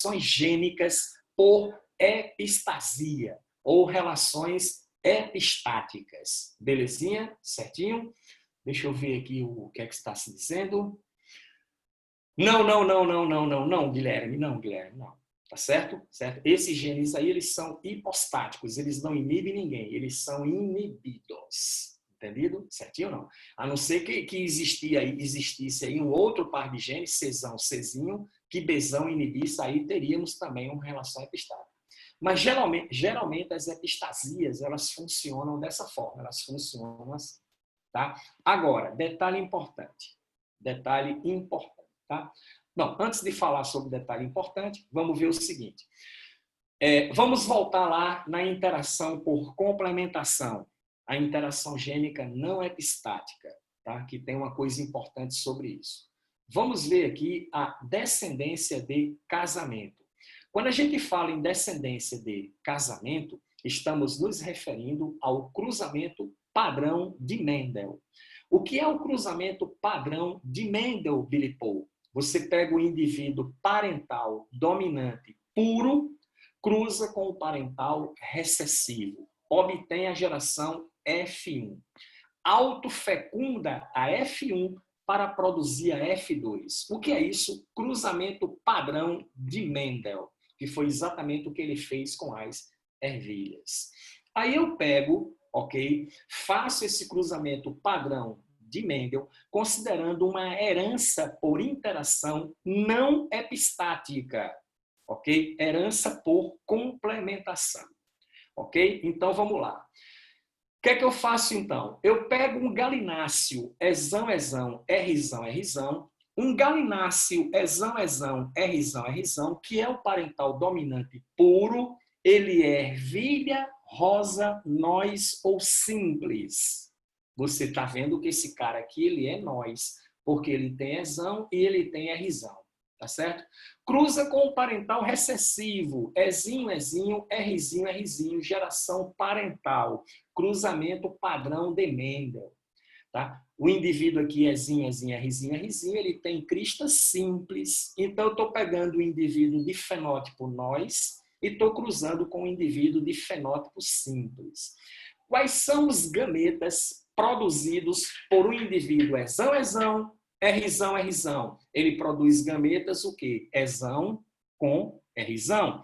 relações gênicas por epistasia, ou relações epistáticas. Belezinha? Certinho? Deixa eu ver aqui o que é que está se dizendo. Não, Guilherme, não. Tá certo? Certo? Esses genes aí, eles são hipostáticos, eles não inibem ninguém, eles são inibidos. Entendido? Certinho ou não? A não ser que existisse aí um outro par de genes, Czão, Czinho, que Bzão inibisse, aí teríamos também uma relação epistática. Mas geralmente as epistasias, elas funcionam dessa forma, elas funcionam assim. Tá? Agora, detalhe importante, tá? Não, antes de falar sobre detalhe importante, vamos ver o seguinte. Vamos voltar lá na interação por complementação, a interação gênica não epistática, tá? Que tem uma coisa importante sobre isso. Vamos ver aqui a descendência de casamento. Quando a gente fala em descendência de casamento, estamos nos referindo ao cruzamento padrão de Mendel. O que é o cruzamento padrão de Mendel, Billy Paul? Você pega o indivíduo parental dominante puro, cruza com o parental recessivo, obtém a geração F1. Autofecunda a F1 para produzir a F2. O que é isso? Cruzamento padrão de Mendel, que foi exatamente o que ele fez com as ervilhas. Aí eu pego, ok, faço esse cruzamento padrão de Mendel, considerando uma herança por interação não epistática, ok? Herança por complementação, ok? Então, vamos lá. O que é que eu faço, então? Eu pego um galináceo Ezão, Rzão, um galináceo Ezão, Rzão, que é o parental dominante puro, ele é ervilha, rosa, nós ou simples. Você está vendo que esse cara aqui, ele é nós, porque ele tem Ezão e ele tem Rzão, tá certo? Cruza com o parental recessivo, Ezinho, Rzinho, geração parental, cruzamento padrão de Mendel. Tá? O indivíduo aqui, Ezinho, Rzinho, ele tem crista simples, então eu estou pegando o indivíduo de fenótipo nós e estou cruzando com o indivíduo de fenótipo simples. Quais são os gametas produzidos por um indivíduo Ezão, Rzão? Ele produz gametas o quê? Ezão com Rzão.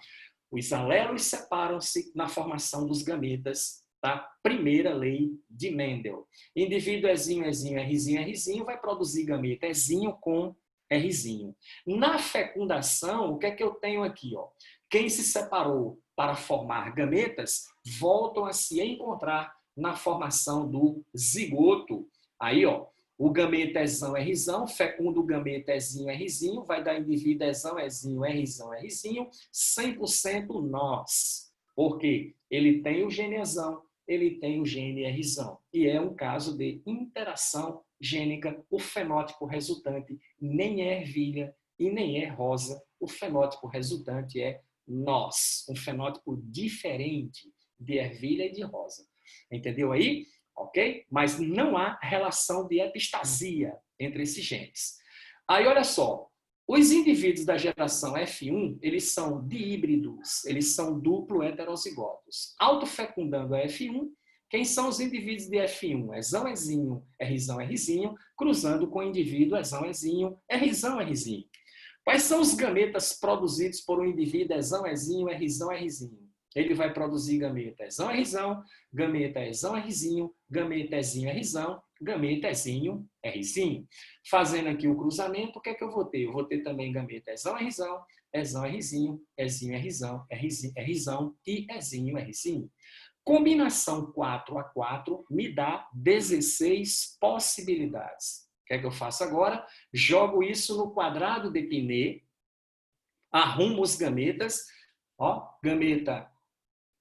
Os alelos separam-se na formação dos gametas da primeira lei de Mendel. Indivíduo Ezinho, Rzinho vai produzir gameta Ezinho com Rzinho. Na fecundação, o que é que eu tenho aqui? Ó? Quem se separou para formar gametas voltam a se encontrar na formação do zigoto. Aí, ó, o gameta Ezão, Rzão, fecunda o gameta Ezinho, Rzinho, vai dar indivíduo Ezão, Rzinho, 100% nós. Porque ele tem o gene Ezão, ele tem o gene Rzão. E é um caso de interação gênica. O fenótipo resultante nem é ervilha e nem é rosa. O fenótipo resultante é nós. Um fenótipo diferente de ervilha e de rosa. Entendeu aí? Ok? Mas não há relação de epistasia entre esses genes. Aí, olha só. Os indivíduos da geração F1, eles são díbridos, eles são duplo heterozigotos. Autofecundando a F1, quem são os indivíduos de F1? Ezão, Ezinho, Rzinho, cruzando com o indivíduo Ezão, Ezinho, Rzinho. Quais são os gametas produzidos por um indivíduo Ezão, Ezinho, Rzinho? Ele vai produzir gameta Ezão, Rzão, gameta Ezão, Rzinho, gameta Ezinho, Rzão, gameta Ezinho, Rzinho. Fazendo aqui o cruzamento, o que é que eu vou ter? Eu vou ter também gameta Ezão, Rzão, Ezão, Rzinho, Ezinho, Rzão, Rzão e Ezinho, Rzinho. Combinação 4 me dá 16 possibilidades. O que é que eu faço agora? Jogo isso no quadrado de Pinet, arrumo os gametas, ó, gameta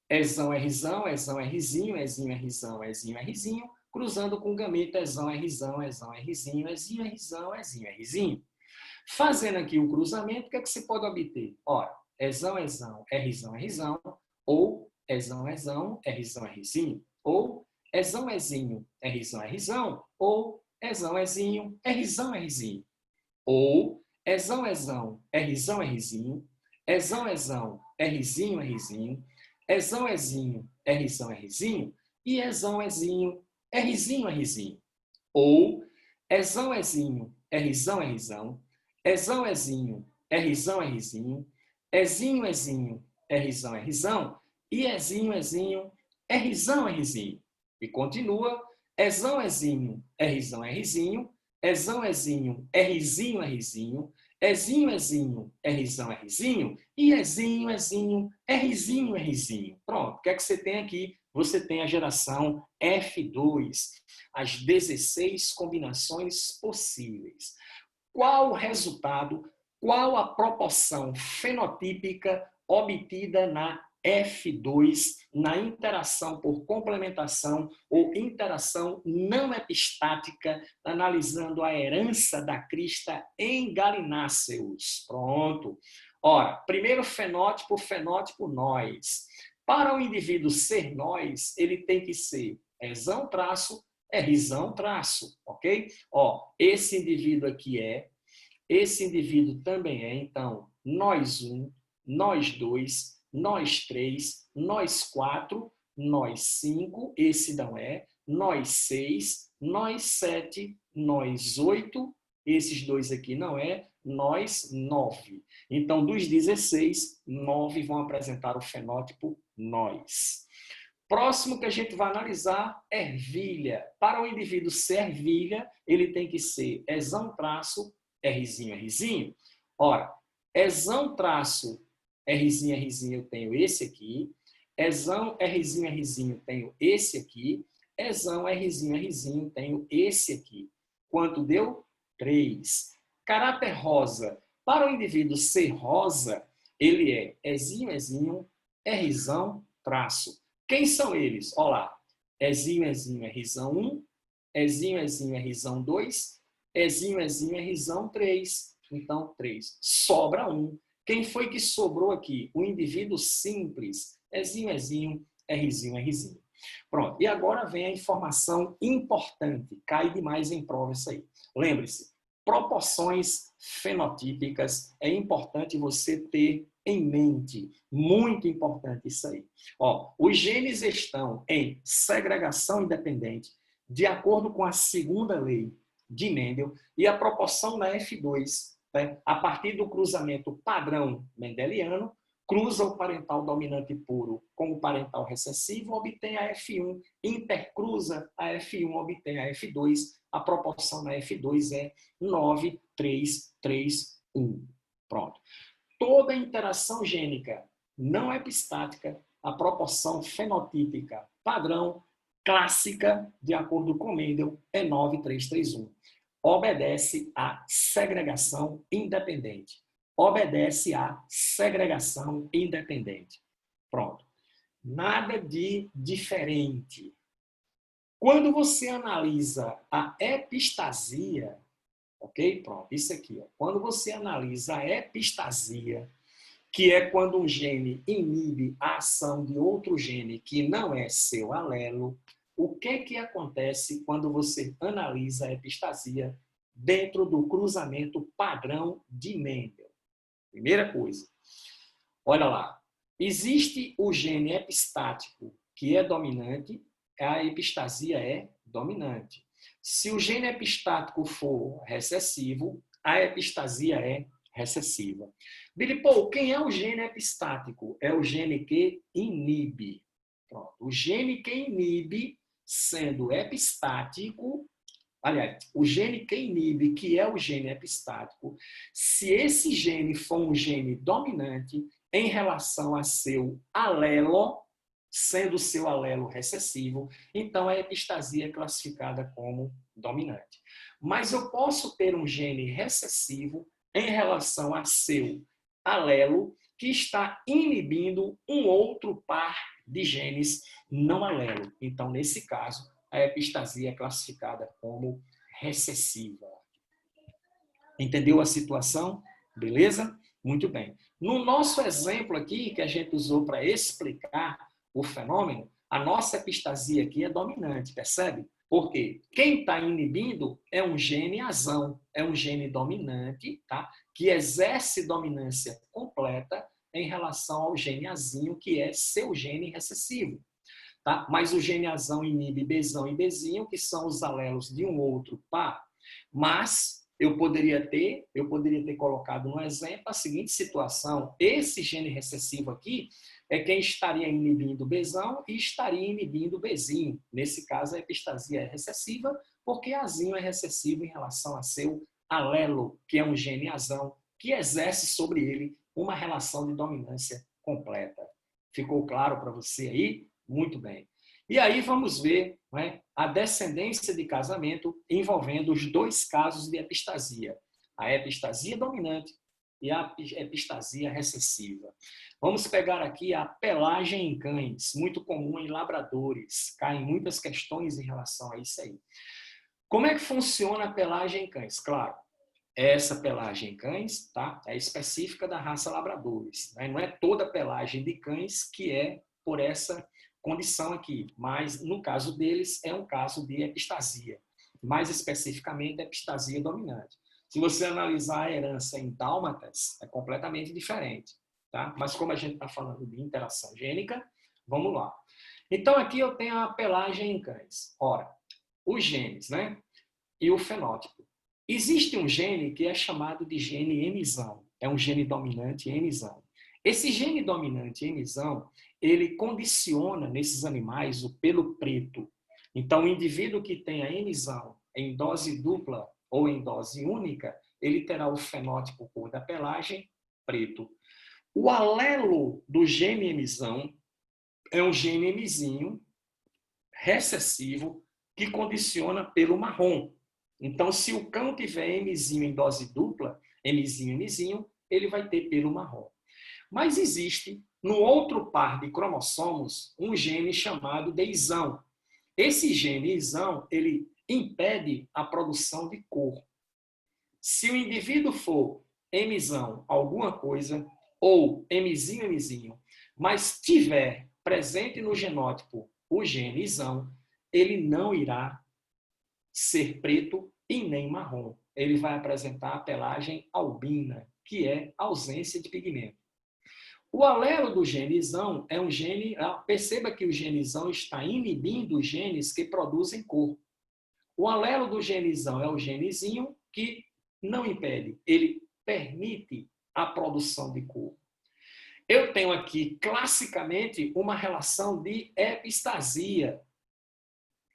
Ezão, Rzão, Rzinho, Rzinho, cruzando com gameta Ezão, Rzinho, Rzinho. Fazendo aqui o cruzamento, o que é que você pode obter? Ora, Ezão, Rzão, ou Ezão, Rzinho, ou Ezão, Rzão, ou Ezão, Rzão, ou Ezão, Rzão, Rzinho, Ezão, ezão, Rzinho, Rzinho. Ezão, ezinho, Rzão, Rzinho. E ezão, ezinho, Rzinho, Rzinho. Ou ezão, ezinho, Rzão, Rzão. Ezão, ezinho, Rzão, Rzinho. Ezinho, ezinho, Rzão, Rzão. E ezinho, ezinho, Rzão, Rzinho. E continua. Ezão, ezinho, Rzão, Rzinho. Ezão, ezinho, Rzinho, Rzinho. Ezinho, ezinho, Rzão, Rzinho. E ezinho, ezinho, Rzinho, Rzinho. Pronto. O que é que você tem aqui? Você tem a geração F2, as 16 combinações possíveis. Qual o resultado, qual a proporção fenotípica obtida na F2, na interação por complementação ou interação não epistática, analisando a herança da crista em galináceos. Pronto. Ora, primeiro fenótipo, fenótipo nós. Para o indivíduo ser nós, ele tem que ser Ezão traço, Rzão traço, ok? Ó, esse indivíduo aqui esse indivíduo também é, então, nós 1, nós 2, nós 3, nós 4, nós 5, esse não é, nós 6, nós 7, nós 8, esses dois aqui não é, nós 9. Então, dos 16, 9 vão apresentar o fenótipo nós. Próximo que a gente vai analisar, ervilha. Para o indivíduo ser ervilha, ele tem que ser Ezão traço, Rzinho, Rzinho. Ora, Ezão traço, Rzinho, Rzinho, eu tenho esse aqui. Ezão, Rzinho, Rzinho, tenho esse aqui. Ezão, Rzinho, Rzinho, tenho esse aqui. Quanto deu? 3. Caráter rosa. Para o indivíduo ser rosa, ele é Ezinho, Ezinho, Rzão, traço. Quem são eles? Olha lá. Ezinho, Ezinho, Rzão 1. Ezinho, Ezinho, Rzão 2. Ezinho, Ezinho, Rzão 3. Então, 3. Sobra 1. Quem foi que sobrou aqui? O indivíduo simples. Ezinho, Ezinho, Rzinho, Rzinho. Pronto. E agora vem a informação importante. Cai demais em prova isso aí. Lembre-se, proporções fenotípicas é importante você ter em mente. Muito importante isso aí. Ó, os genes estão em segregação independente, de acordo com a segunda lei de Mendel, e a proporção na F2, né, a partir do cruzamento padrão mendeliano, cruza o parental dominante puro com o parental recessivo, obtém a F1, intercruza a F1, obtém a F2, a proporção na F2 é 9, 3, 3, 1. Pronto. Toda interação gênica não epistática, a proporção fenotípica padrão clássica, de acordo com Mendel, é 9331. Obedece à segregação independente. Obedece à segregação independente. Pronto. Nada de diferente. Quando você analisa a epistasia, ok? Pronto, isso aqui. Ó. Quando você analisa a epistasia, que é quando um gene inibe a ação de outro gene que não é seu alelo, o que acontece quando você analisa a epistasia dentro do cruzamento padrão de Mendel? Primeira coisa, olha lá, existe o gene epistático que é dominante, a epistasia é dominante. Se o gene epistático for recessivo, a epistasia é recessiva. Billy Paul, quem é o gene epistático? É o gene que inibe. Pronto. O gene que inibe, sendo epistático, aliás, o gene que inibe, que é o gene epistático, se esse gene for um gene dominante em relação a seu alelo, sendo seu alelo recessivo, então a epistasia é classificada como dominante. Mas eu posso ter um gene recessivo em relação a seu alelo que está inibindo um outro par de genes não alelo. Então, nesse caso, a epistasia é classificada como recessiva. Entendeu a situação? Beleza? Muito bem. No nosso exemplo aqui, que a gente usou para explicar o fenômeno, a nossa epistasia aqui é dominante, percebe? Porque quem está inibindo é um gene azão, é um gene dominante, tá? Que exerce dominância completa em relação ao gene Azinho, que é seu gene recessivo. Tá? Mas o gene Azão inibe Bzão e Bzinho, que são os alelos de um outro par. Mas eu poderia ter colocado no exemplo a seguinte situação: esse gene recessivo aqui é quem estaria inibindo Bzão e estaria inibindo Bzinho. Nesse caso, a epistasia é recessiva, porque Azinho é recessivo em relação a seu alelo, que é um gene Azão, que exerce sobre ele uma relação de dominância completa. Ficou claro para você aí? Muito bem. E aí vamos ver, né, a descendência de casamento envolvendo os dois casos de epistasia. A epistasia dominante e a epistasia recessiva. Vamos pegar aqui a pelagem em cães, muito comum em labradores. Caem muitas questões em relação a isso aí. Como é que funciona a pelagem em cães? Claro, essa pelagem em cães, tá, é específica da raça labradores. Né? Não é toda pelagem de cães que é por essa condição aqui, mas no caso deles é um caso de epistasia, mais especificamente epistasia dominante. Se você analisar a herança em dálmatas, é completamente diferente, tá? Mas como a gente está falando de interação gênica, vamos lá. Então aqui eu tenho a pelagem em cães. Ora, os genes, né? E o fenótipo. Existe um gene que é chamado de gene emisão, é um gene dominante emisão. Esse gene dominante emisão, ele condiciona nesses animais o pelo preto. Então, o indivíduo que tem a emisão em dose dupla ou em dose única, ele terá o fenótipo cor da pelagem preto. O alelo do gene emisão é um gene emisinho recessivo que condiciona pelo marrom. Então, se o cão tiver emisinho em dose dupla, emisinho, ele vai ter pelo marrom. Mas existe, no outro par de cromossomos, um gene chamado de isão. Esse gene isão, ele impede a produção de cor. Se o indivíduo for emisão alguma coisa, ou emisinho, mas tiver presente no genótipo o gene isão, ele não irá ser preto e nem marrom. Ele vai apresentar a pelagem albina, que é ausência de pigmento. O alelo do genizão é um gene, perceba que o genizão está inibindo os genes que produzem cor. O alelo do genizão é o genizinho que não impede, ele permite a produção de cor. Eu tenho aqui, classicamente, uma relação de epistasia,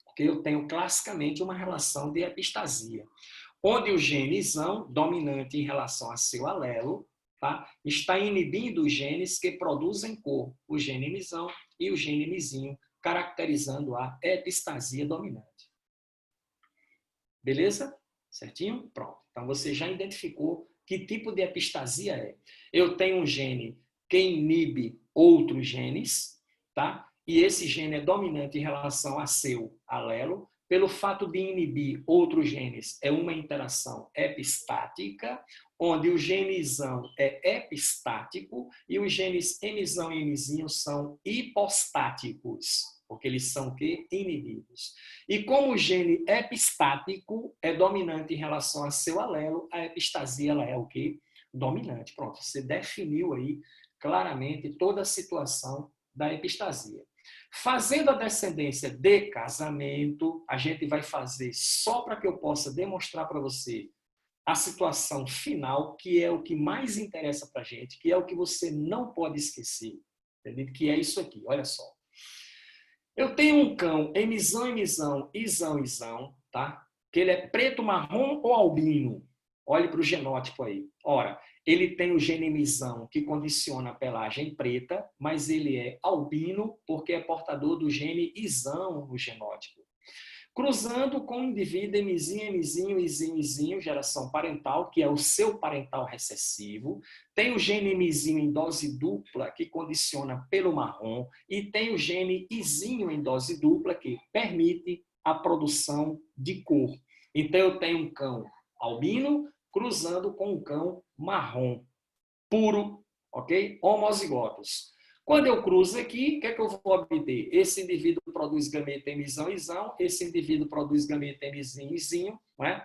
porque eu tenho classicamente uma relação de epistasia, onde o genizão, dominante em relação a seu alelo, tá, está inibindo os genes que produzem cor, o gene emisão e o gene emisinho, caracterizando a epistasia dominante. Beleza? Certinho? Pronto. Então, você já identificou que tipo de epistasia é. Eu tenho um gene que inibe outros genes, tá? E esse gene é dominante em relação a seu alelo. Pelo fato de inibir outros genes, é uma interação epistática, onde o genizão é epistático e os genes emisão e emisinho são hipostáticos, porque eles são que inibidos. E como o gene epistático é dominante em relação a seu alelo, a epistasia ela é o quê? Dominante. Pronto, você definiu aí claramente toda a situação da epistasia. Fazendo a descendência de casamento, a gente vai fazer só para que eu possa demonstrar para você a situação final, que é o que mais interessa para a gente, que é o que você não pode esquecer, entendeu? Que é isso aqui, olha só. Eu tenho um cão emisão, isão, tá? Que ele é preto, marrom ou albino. Olhe para o genótipo aí. Ora, ele tem o gene emisão, que condiciona a pelagem preta, mas ele é albino porque é portador do gene isão no genótipo. Cruzando com o indivíduo izinho, geração parental, que é o seu parental recessivo. Tem o gene emisinho em dose dupla, que condiciona pelo marrom. E tem o gene izinho em dose dupla, que permite a produção de cor. Então, eu tenho um cão albino cruzando com um cão marrom, puro, ok? Homozigotos. Quando eu cruzo aqui, o que é que eu vou obter? Esse indivíduo produz gameta emisão, esse indivíduo produz gameta emisinho, né?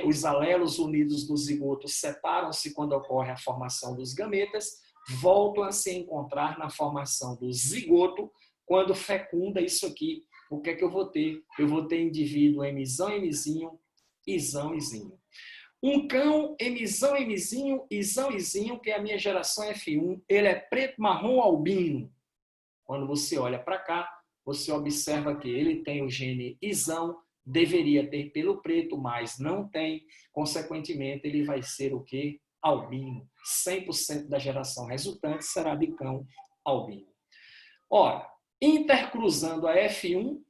Os alelos unidos do zigoto separam-se quando ocorre a formação dos gametas, voltam a se encontrar na formação do zigoto, quando fecunda isso aqui. O que é que eu vou ter? Eu vou ter indivíduo emizão, emizinho, izão, izinho. Um cão, emizão, emizinho, izão, izinho, que é a minha geração F1, ele é preto, marrom, albino. Quando você olha para cá, você observa que ele tem o gene izão, deveria ter pelo preto, mas não tem. Consequentemente, ele vai ser o quê? Albino. 100% da geração resultante será de cão albino. Ora, intercruzando a F1,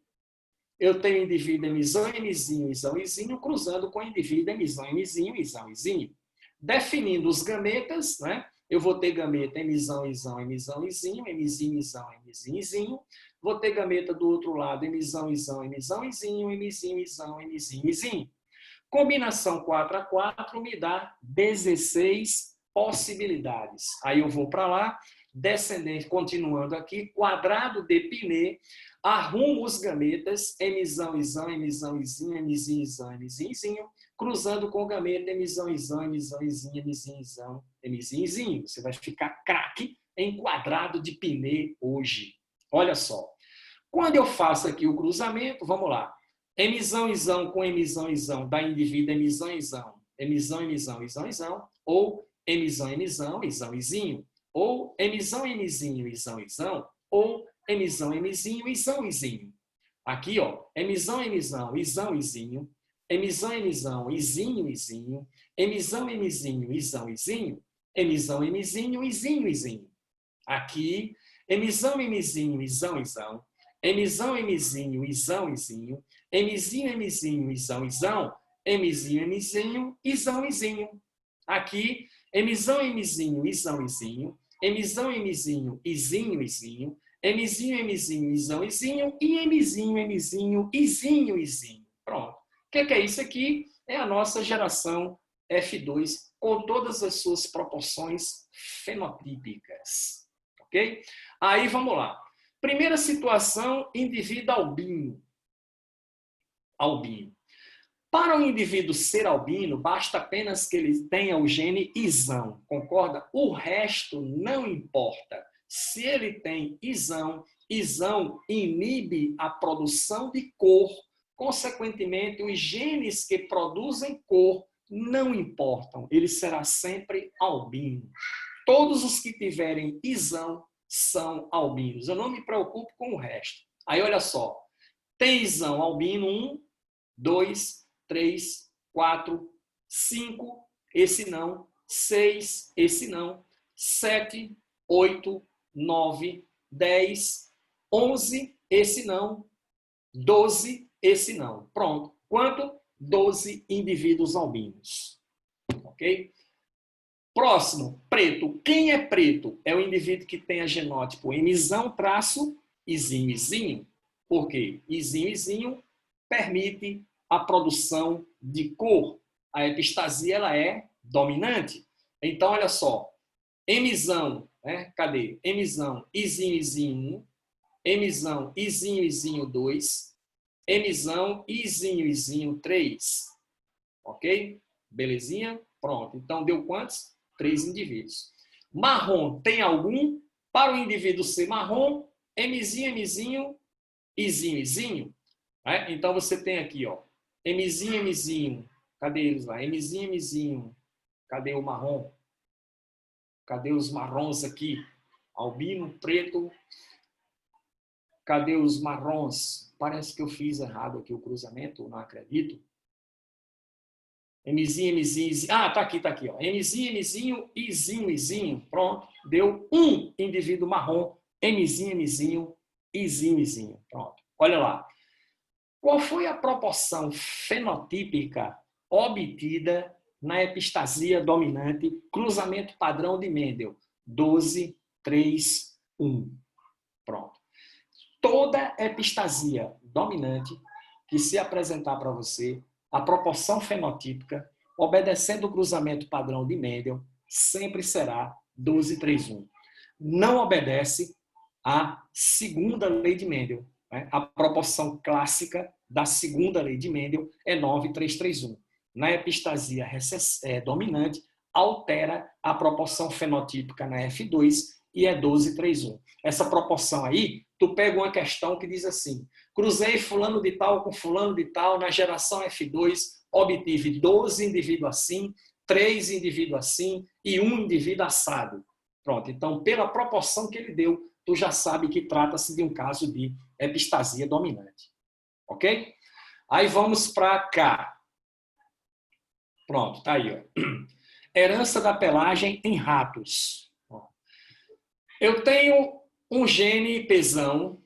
eu tenho indivíduo emizão, emizinho, izão, izinho, cruzando com indivíduo emizão, emizinho, izão, izinho. Definindo os gametas, né? Eu vou ter gameta emizão, izão, emizão, izinho, emizinho, izão, emizinho, izinho. Vou ter gameta do outro lado, emizão, izão, emizão, izinho, emizinho, izão, emizinho, izinho. Combinação 4 a 4 me dá 16 possibilidades. Aí eu vou para lá, descendente, continuando aqui, quadrado de Pinet, arrumo os gametas, emizão, izão, emizão, izinho, emizinho, izão, emizinho, izinho, cruzando com o gameta, emizão, izão, emizão, izinho, emizinho, izão, emizinho, izinho. Você vai ficar craque em quadrado de Pinet hoje. Olha só. Quando eu faço aqui o cruzamento, vamos lá. Emizão, izão com emizão, izão, dá indivíduo emizão, izão, emizão, emizão, izão, izão, ou emizão, emizão, izão, izinho, ou emizão, emizinho, izão, izão, ou emizão, emizinho, izão, izinho. Aqui, ó, emizão, emizão, izão, izinho, emizão, emizão, izinho, izinho, emizão, emizinho, izão, izinho, emizão, emizinho, izinho, izinho. Aqui, emizão, emizinho, izão, izão, emizão, emizinho, izão, izinho, emizinho, emizinho, izão, izão, emizinho, emizinho, izão, izinho. Aqui, emizão, emizinho, izão, izinho, emizão, emizinho, izinho, izinho, emizinho, emizinho, izão, izinho e emizinho, emizinho, izinho, izinho. Pronto. O que é isso aqui? É a nossa geração F2 com todas as suas proporções fenotípicas. Ok? Aí, vamos lá. Primeira situação, indivíduo albino. Albino. Para o indivíduo ser albino, basta apenas que ele tenha o gene izão, concorda? O resto não importa. Se ele tem izão, izão inibe a produção de cor. Consequentemente, os genes que produzem cor não importam. Ele será sempre albino. Todos os que tiverem izão são albinos. Eu não me preocupo com o resto. Aí, olha só. Tem izão albino 1, 2, 3, 4, 5, esse não, 6, esse não, 7, 8, 9, 10, 11, esse não, 12, esse não. Pronto. Quanto? 12 indivíduos albinos. Ok? Próximo, preto. Quem é preto? É o indivíduo que tem a genótipo emizão, traço, izinho, izinho. Por quê? Izinho, izinho permite a produção de cor. A epistasia ela é dominante. Então, olha só. Emizão, né? Cadê? Emizão, izinho, izinho 1. Emizão, izinho, izinho 2. Emizão, izinho, izinho 3. Ok? Belezinha? Pronto. Então, deu quantos? 3 indivíduos. Marrom, tem algum? Para o indivíduo ser marrom, emizinho, emizinho, izinho, izinho. Né? Então, você tem aqui, ó, emizinho, emizinho. Cadê eles lá? Emizinho, emizinho. Cadê o marrom? Cadê os marrons aqui? Albino, preto. Cadê os marrons? Parece que eu fiz errado aqui o cruzamento, não acredito. Mzinho, Mzinho, Mzinho. Ah, tá aqui, ó. Mzinho, Mzinho, Izinho, Izinho. Pronto. Deu um indivíduo marrom. Mzinho, Mzinho, Izinho, Izinho. Pronto. Olha lá. Qual foi a proporção fenotípica obtida na epistasia dominante, cruzamento padrão de Mendel? 12, 3, 1. Pronto. Toda epistasia dominante que se apresentar para você, a proporção fenotípica, obedecendo o cruzamento padrão de Mendel, sempre será 12, 3, 1. Não obedece à segunda lei de Mendel. Né? A proporção clássica da segunda lei de Mendel é 9, 3, 3, 1. Na epistasia dominante, altera a proporção fenotípica na F2 e é 12:3:1. Essa proporção aí, tu pega uma questão que diz assim: cruzei fulano de tal com fulano de tal na geração F2, obtive 12 indivíduos assim, 3 indivíduos assim e 1 indivíduo assado. Pronto, então pela proporção que ele deu, tu já sabe que trata-se de um caso de epistasia dominante. Ok? Aí vamos para cá. Pronto, tá aí. Ó. Herança da pelagem em ratos. Eu tenho um gene pesão,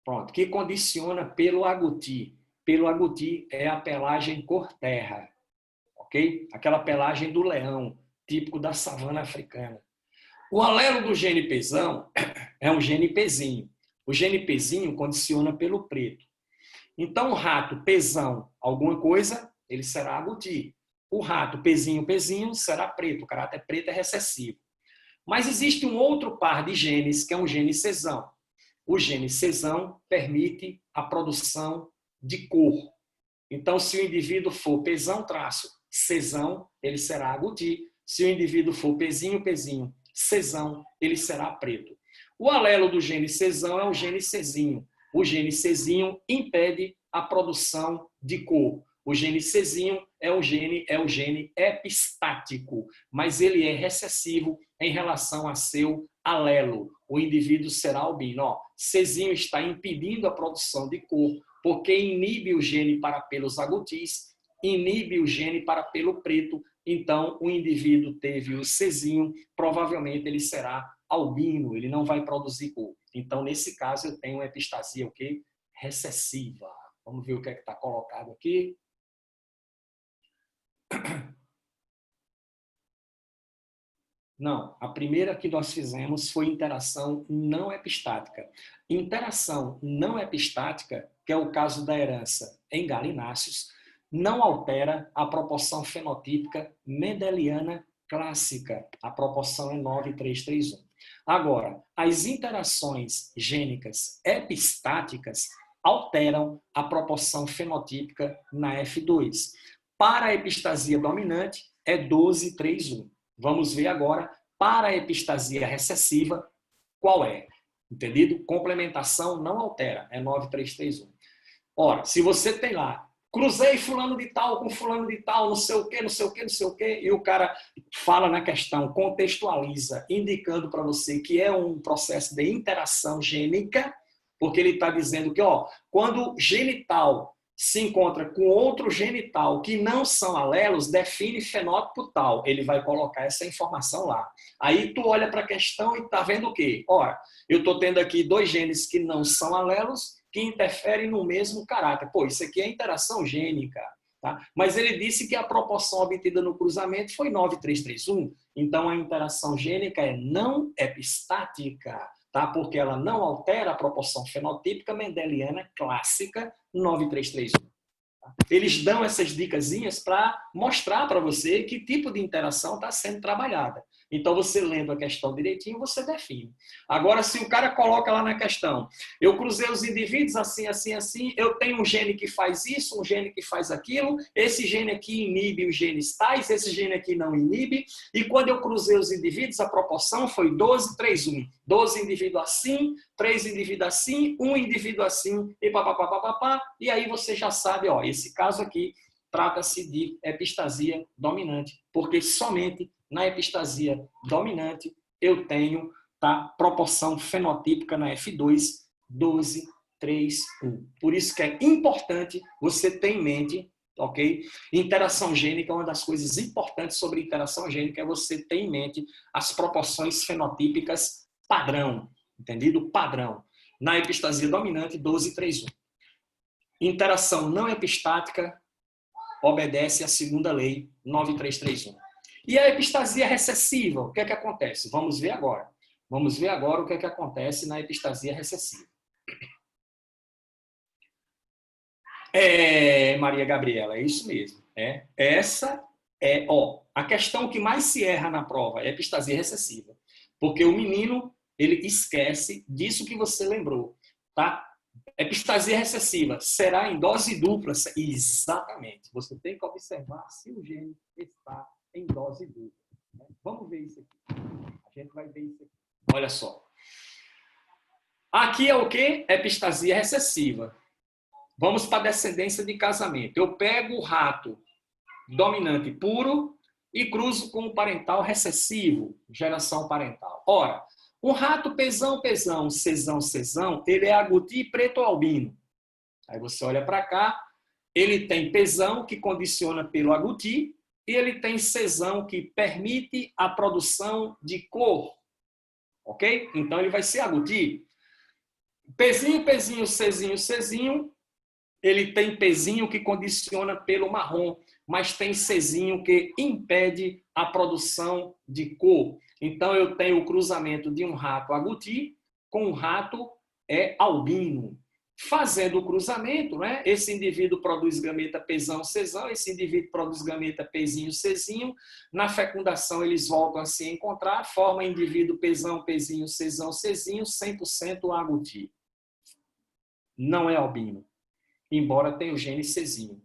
pronto, que condiciona pelo agouti. Pelo agouti é a pelagem cor terra, ok? Aquela pelagem do leão, típico da savana africana. O alelo do gene pesão é um gene pezinho. O gene pezinho condiciona pelo preto. Então, o rato pesão alguma coisa, ele será agouti. O rato pezinho, pezinho, será preto. O caráter preto é recessivo. Mas existe um outro par de genes, que é um gene cesão. O gene cesão permite a produção de cor. Então, se o indivíduo for pesão traço cesão, ele será agouti. Se o indivíduo for pezinho, pezinho, cesão, ele será preto. O alelo do gene cesão é o gene cezinho. O gene cezinho impede a produção de cor. O gene cezinho é o gene epistático, mas ele é recessivo em relação a seu alelo. O indivíduo será albino. Ó, cezinho está impedindo a produção de cor, porque inibe o gene para pelos agoutis, inibe o gene para pelo preto. Então, o indivíduo teve o cezinho, provavelmente ele será albino, ele não vai produzir cor. Então, nesse caso, eu tenho uma epistasia o quê? Recessiva. Vamos ver o que é que está colocado aqui. Não, a primeira que nós fizemos foi interação não epistática. Interação não epistática, que é o caso da herança em galináceos, não altera a proporção fenotípica mendeliana clássica. A proporção é 9:3:3:1. Agora, as interações gênicas epistáticas alteram a proporção fenotípica na F2. Para a epistasia dominante, é 12:3:1. Vamos ver agora, para a epistasia recessiva, qual é? Entendido? Complementação não altera, é 9:3:3:1. Ora, se você tem lá, cruzei fulano de tal com fulano de tal, não sei o quê, não sei o quê, não sei o quê, e o cara fala na questão, contextualiza, indicando para você que é um processo de interação gênica, porque ele está dizendo que, ó, quando genital se encontra com outro genital que não são alelos, define fenótipo tal. Ele vai colocar essa informação lá. Aí tu olha para a questão e tá vendo o quê? Ora, eu estou tendo aqui 2 genes que não são alelos, que interferem no mesmo caráter. Pô, isso aqui é interação gênica. Tá? Mas ele disse que a proporção obtida no cruzamento foi 9:3:3:1. Então, a interação gênica é não epistática. Tá? Porque ela não altera a proporção fenotípica mendeliana clássica 9:3:3:1. Tá? Eles dão essas dicasinhas para mostrar para você que tipo de interação está sendo trabalhada. Então, você lendo a questão direitinho, você define. Agora, se o cara coloca lá na questão, eu cruzei os indivíduos assim, assim, assim, eu tenho um gene que faz isso, um gene que faz aquilo, esse gene aqui inibe os genes tais, esse gene aqui não inibe, e quando eu cruzei os indivíduos, a proporção foi 12:3:1. 12 indivíduos assim, 3 indivíduos assim, 1 indivíduo assim, e papapá, e aí você já sabe, ó, esse caso aqui trata-se de epistasia dominante, porque somente na epistasia dominante eu tenho, tá, proporção fenotípica na F2 12:3:1. Por isso que é importante você ter em mente, ok? Interação gênica é uma das coisas importantes sobre interação gênica, é você ter em mente as proporções fenotípicas padrão, entendido? Padrão. Na epistasia dominante 12:3:1. Interação não epistática obedece à segunda lei 9:3:3:1. E a epistasia recessiva, o que é que acontece? Vamos ver agora. Vamos ver agora o que é que acontece na epistasia recessiva. Maria Gabriela, é isso mesmo. Essa é, ó, a questão que mais se erra na prova é a epistasia recessiva. Porque o menino, ele esquece disso que você lembrou, tá? Epistasia recessiva será em dose dupla? Exatamente. Você tem que observar se o gene está em dose dupla. Né? Vamos ver isso aqui. A gente vai ver isso aqui. Olha só. Aqui é o quê? Epistasia recessiva. Vamos para a descendência de casamento. Eu pego o rato dominante puro e cruzo com o parental recessivo, geração parental. Ora, o rato pesão, pesão, cesão, cesão, ele é agouti preto albino. Aí você olha para cá, ele tem pesão, que condiciona pelo agouti, e ele tem cesão, que permite a produção de cor. Ok? Então ele vai ser agouti. Pezinho, pezinho, cezinho, cezinho, ele tem pezinho que condiciona pelo marrom, mas tem cezinho que impede a produção de cor. Então eu tenho o cruzamento de um rato agouti com um rato albino. Fazendo o cruzamento, né, esse indivíduo produz gameta pesão, cesão, esse indivíduo produz gameta pezinho, cezinho. Na fecundação eles voltam a se encontrar, forma indivíduo pesão, pezinho, cesão, cezinho, 100% agouti. Não é albino, embora tenha o gene cezinho.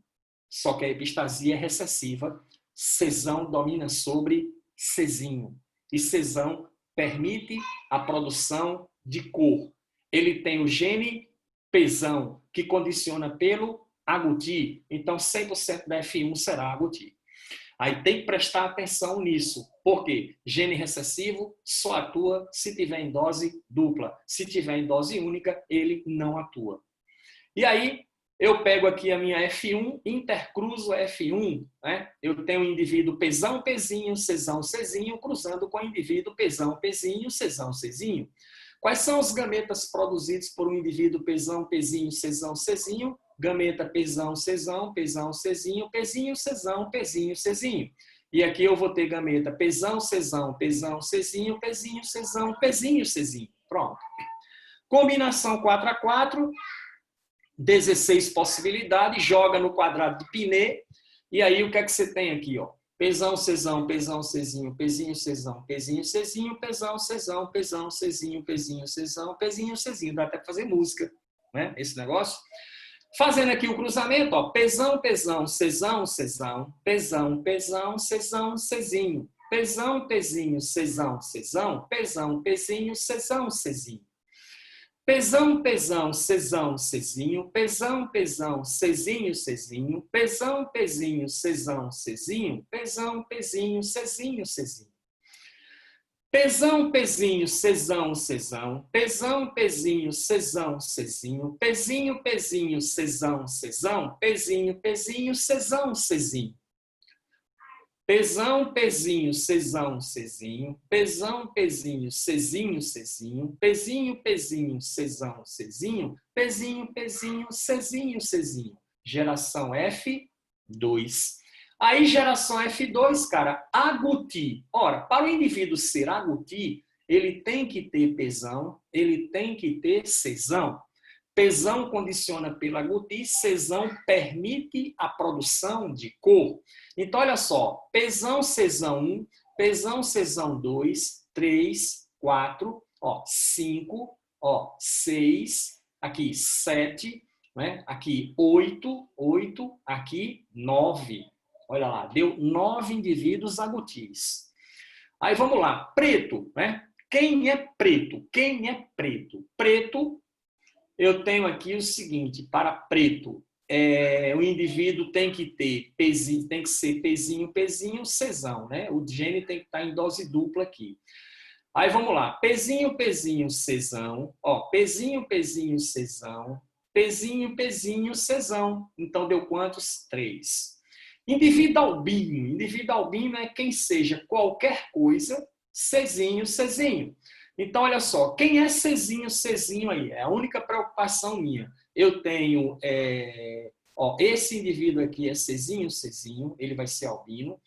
Só que a epistasia é recessiva, cesão domina sobre cezinho. E cesão permite a produção de cor. Ele tem o gene pesão, que condiciona pelo agouti. Então, 100% da F1 será agouti. Aí tem que prestar atenção nisso. Por quê? Gene recessivo só atua se tiver em dose dupla. Se tiver em dose única, ele não atua. E aí, eu pego aqui a minha F1, intercruzo a F1. Né? Eu tenho o indivíduo pesão, pezinho, cesão, cezinho, cruzando com o indivíduo pesão, pezinho, cesão, cezinho. Quais são os gametas produzidos por um indivíduo pesão, pezinho, cesão, cezinho? Gameta pesão, cesão, pesão, cezinho, pezinho, cesão, pezinho, cezinho. E aqui eu vou ter gameta pesão, cesão, pesão, cezinho, pezinho, cesão, pezinho, cezinho. Pronto. Combinação 4x4, 16 possibilidades, joga no quadrado de Pinet, e aí o que é que você tem aqui, ó? Pesão, cesão, pesão, cezinho, pezinho, cesão, pezinho, cezinho, pesão, cesão, pesão, cezinho, pezinho, cesão, pezinho, cezinho. Dá até para fazer música, né? Esse negócio. Fazendo aqui o cruzamento, ó. Pesão, pesão, cesão, cesão, pesão, pesão, cesão, cezinho. Pesão, pezinho, cesão, cesão, pesão, pezinho, cesão, cezinho. Pesão, pesão, cesão, cezinho, pesão, pesão, cezinho, cezinho, pesão, pezinho, cesão, cezinho, pesão, pezinho, cezinho, cezinho. Pesão, pezinho, cesão, cesão, pesão, pezinho, cesão, cezinho, pezinho, pezinho, cesão, cesão, pezinho, pezinho, cesão, cezinho. Pesão, pezinho, cesão, cezinho, pesão, pezinho, cezinho, cezinho, pezinho, pezinho, cesão, cezinho, pezinho, pezinho, cezinho, cezinho. Geração F2. Aí, geração F2, cara, agouti. Ora, para o indivíduo ser agouti, ele tem que ter pesão, ele tem que ter cesão. Pesão condiciona pelo agouti, cesão permite a produção de cor. Então, olha só, pesão, cesão 1, pesão, cesão 2, 3, 4, 5, 6, aqui 7, né? Aqui 8, aqui 9. Olha lá, deu 9 indivíduos agoutis. Aí vamos lá, preto, né? Quem é preto? Quem é preto? Preto, eu tenho aqui o seguinte, para preto, o indivíduo tem que ter pezinho, tem que ser pezinho, pezinho, cesão, né? O gene tem que estar em dose dupla aqui. Aí vamos lá, pezinho, pezinho, cesão, pezinho, pezinho, cesão, pezinho, pezinho, cesão. Então deu quantos? 3. Indivíduo albino é quem seja qualquer coisa, cezinho, cezinho. Então, olha só, quem é cezinho, cezinho aí? É a única preocupação minha. Eu tenho, esse indivíduo aqui é cezinho, cezinho, ele vai ser albino.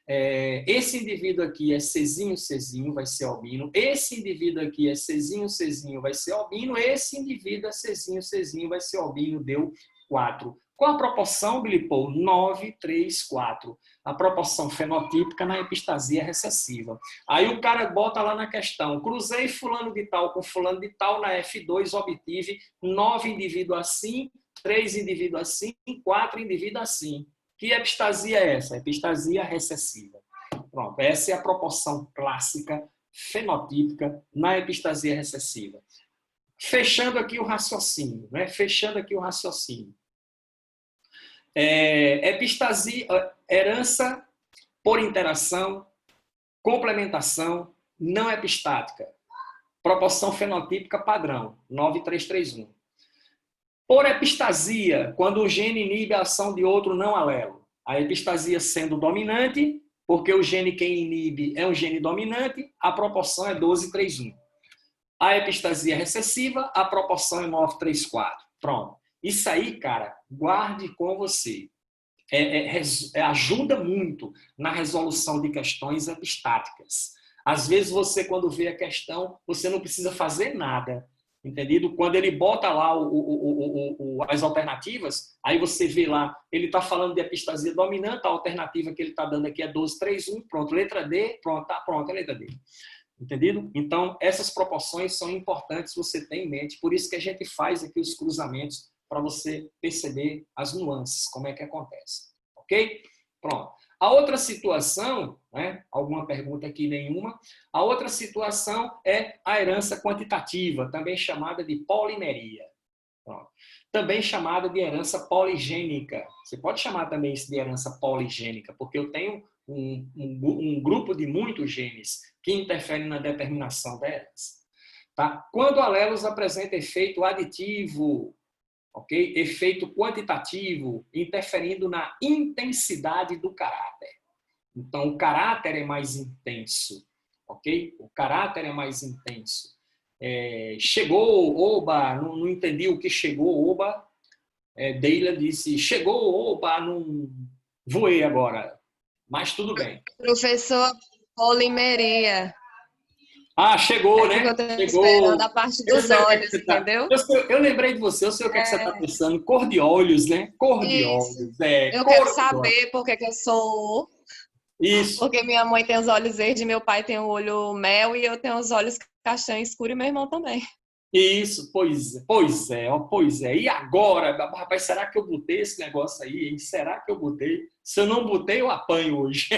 Esse indivíduo aqui é cezinho, cezinho, vai ser albino. Esse indivíduo aqui é cezinho, cezinho, vai ser albino. Esse indivíduo é cezinho, cezinho, vai ser albino. Deu 4. Qual a proporção, Billy Paul? 9, 3, 4. A proporção fenotípica na epistasia recessiva. Aí o cara bota lá na questão, cruzei fulano de tal com fulano de tal, na F2 obtive 9 indivíduos assim, 3 indivíduos assim, 4 indivíduos assim. Que epistasia é essa? Epistasia recessiva. Pronto, essa é a proporção clássica, fenotípica, na epistasia recessiva. Fechando aqui o raciocínio, né? Fechando aqui o raciocínio. Epistasia, herança por interação, complementação, não epistática. Proporção fenotípica padrão, 9331. Por epistasia, quando o gene inibe a ação de outro não alelo. A epistasia sendo dominante, porque o gene que inibe é um gene dominante, a proporção é 12:3:1. A epistasia recessiva, a proporção é 9:3:4. Pronto. Isso aí, cara, guarde com você. Ajuda muito na resolução de questões epistáticas. Às vezes você, quando vê a questão, você não precisa fazer nada. Entendido? Quando ele bota lá as alternativas, aí você vê lá, ele está falando de epistasia dominante, a alternativa que ele está dando aqui é 12:3:1, pronto, letra D, pronto, tá pronto, é letra D. Entendido? Então, essas proporções são importantes você ter em mente, por isso que a gente faz aqui os cruzamentos para você perceber as nuances, como é que acontece. Ok? Pronto. A outra situação, né? Alguma pergunta aqui? Nenhuma. A outra situação é a herança quantitativa, também chamada de polimeria. Pronto. Também chamada de herança poligênica. Você pode chamar também isso de herança poligênica, porque eu tenho um grupo de muitos genes que interferem na determinação da herança. Tá? Quando alelos apresentam efeito aditivo, ok? Efeito quantitativo, interferindo na intensidade do caráter. Então, o caráter é mais intenso, ok? O caráter é mais intenso. Chegou, oba, não entendi o que chegou, oba. Deila disse, chegou, oba, não voei agora. Mas tudo bem. Professor, polimeria. Ah, chegou, né? Porque eu estou Chegou. esperando a parte dos olhos, entendeu? Eu lembrei de você, eu sei o que, é que você está pensando. Cor de olhos, né? Cor de Isso. olhos. Eu Cor quero de saber olhos. por que eu sou. Isso. Porque minha mãe tem os olhos verdes, meu pai tem o olho mel e eu tenho os olhos castanho escuro e meu irmão também. Isso, pois é. E agora, rapaz, será que eu botei esse negócio aí, hein? Será que eu botei? Se eu não botei, eu apanho hoje.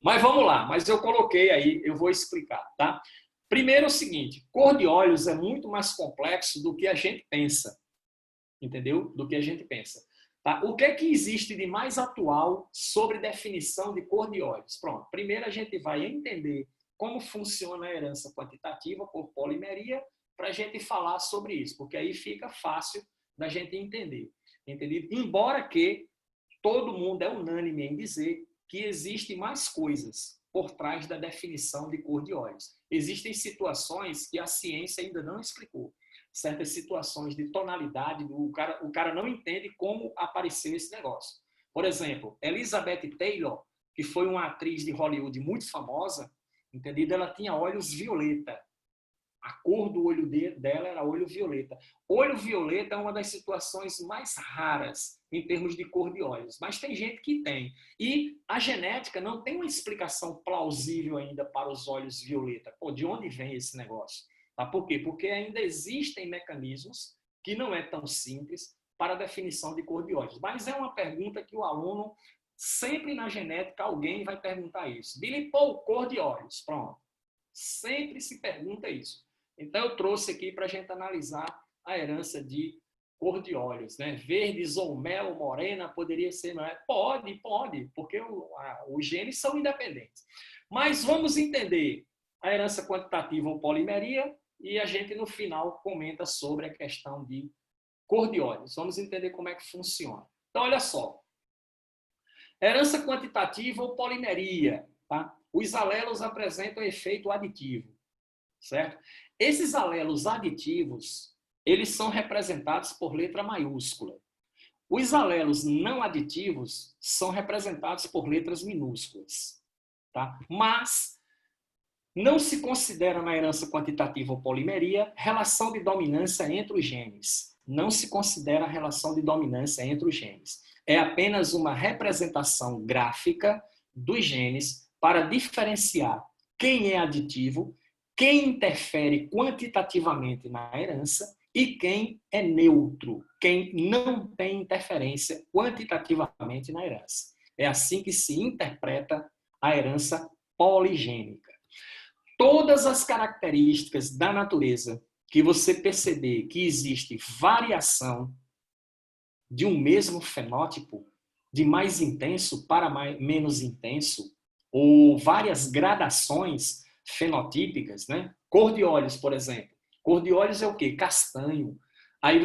Mas vamos lá, mas eu coloquei aí, eu vou explicar, tá? Primeiro é o seguinte, cor de olhos é muito mais complexo do que a gente pensa, entendeu? Do que a gente pensa. Tá? O que é que existe de mais atual sobre definição de cor de olhos? Pronto, primeiro a gente vai entender como funciona a herança quantitativa por polimeria, para a gente falar sobre isso, porque aí fica fácil da gente entender. Entendido? Embora que todo mundo é unânime em dizer que existem mais coisas por trás da definição de cor de olhos. Existem situações que a ciência ainda não explicou. Certas situações de tonalidade, o cara não entende como apareceu esse negócio. Por exemplo, Elizabeth Taylor, que foi uma atriz de Hollywood muito famosa, entendido? Ela tinha olhos violeta. A cor do olho dela era olho violeta. Olho violeta é uma das situações mais raras em termos de cor de olhos, mas tem gente que tem. E a genética não tem uma explicação plausível ainda para os olhos violeta. Pô, de onde vem esse negócio? Tá? Por quê? Porque ainda existem mecanismos que não é tão simples para a definição de cor de olhos. Mas é uma pergunta que o aluno, sempre na genética, alguém vai perguntar isso. Billy Paul, cor de olhos. Pronto. Sempre se pergunta isso. Então, eu trouxe aqui para a gente analisar a herança de cor de olhos, né? Verdes ou mel, morena, poderia ser, não é? Pode, porque os genes são independentes. Mas vamos entender a herança quantitativa ou polimeria e a gente, no final, comenta sobre a questão de cor de olhos. Vamos entender como é que funciona. Então, olha só. Herança quantitativa ou polimeria, tá? Os alelos apresentam efeito aditivo, certo? Esses alelos aditivos, eles são representados por letra maiúscula. Os alelos não aditivos são representados por letras minúsculas, tá? Mas não se considera na herança quantitativa ou polimeria relação de dominância entre os genes. Não se considera a relação de dominância entre os genes. É apenas uma representação gráfica dos genes para diferenciar quem é aditivo, quem interfere quantitativamente na herança e quem é neutro, quem não tem interferência quantitativamente na herança. É assim que se interpreta a herança poligênica. Todas as características da natureza que você perceber que existe variação de um mesmo fenótipo, de mais intenso para menos intenso, ou várias gradações fenotípicas, né? Cor de olhos, por exemplo. Cor de olhos é o quê? Castanho. Aí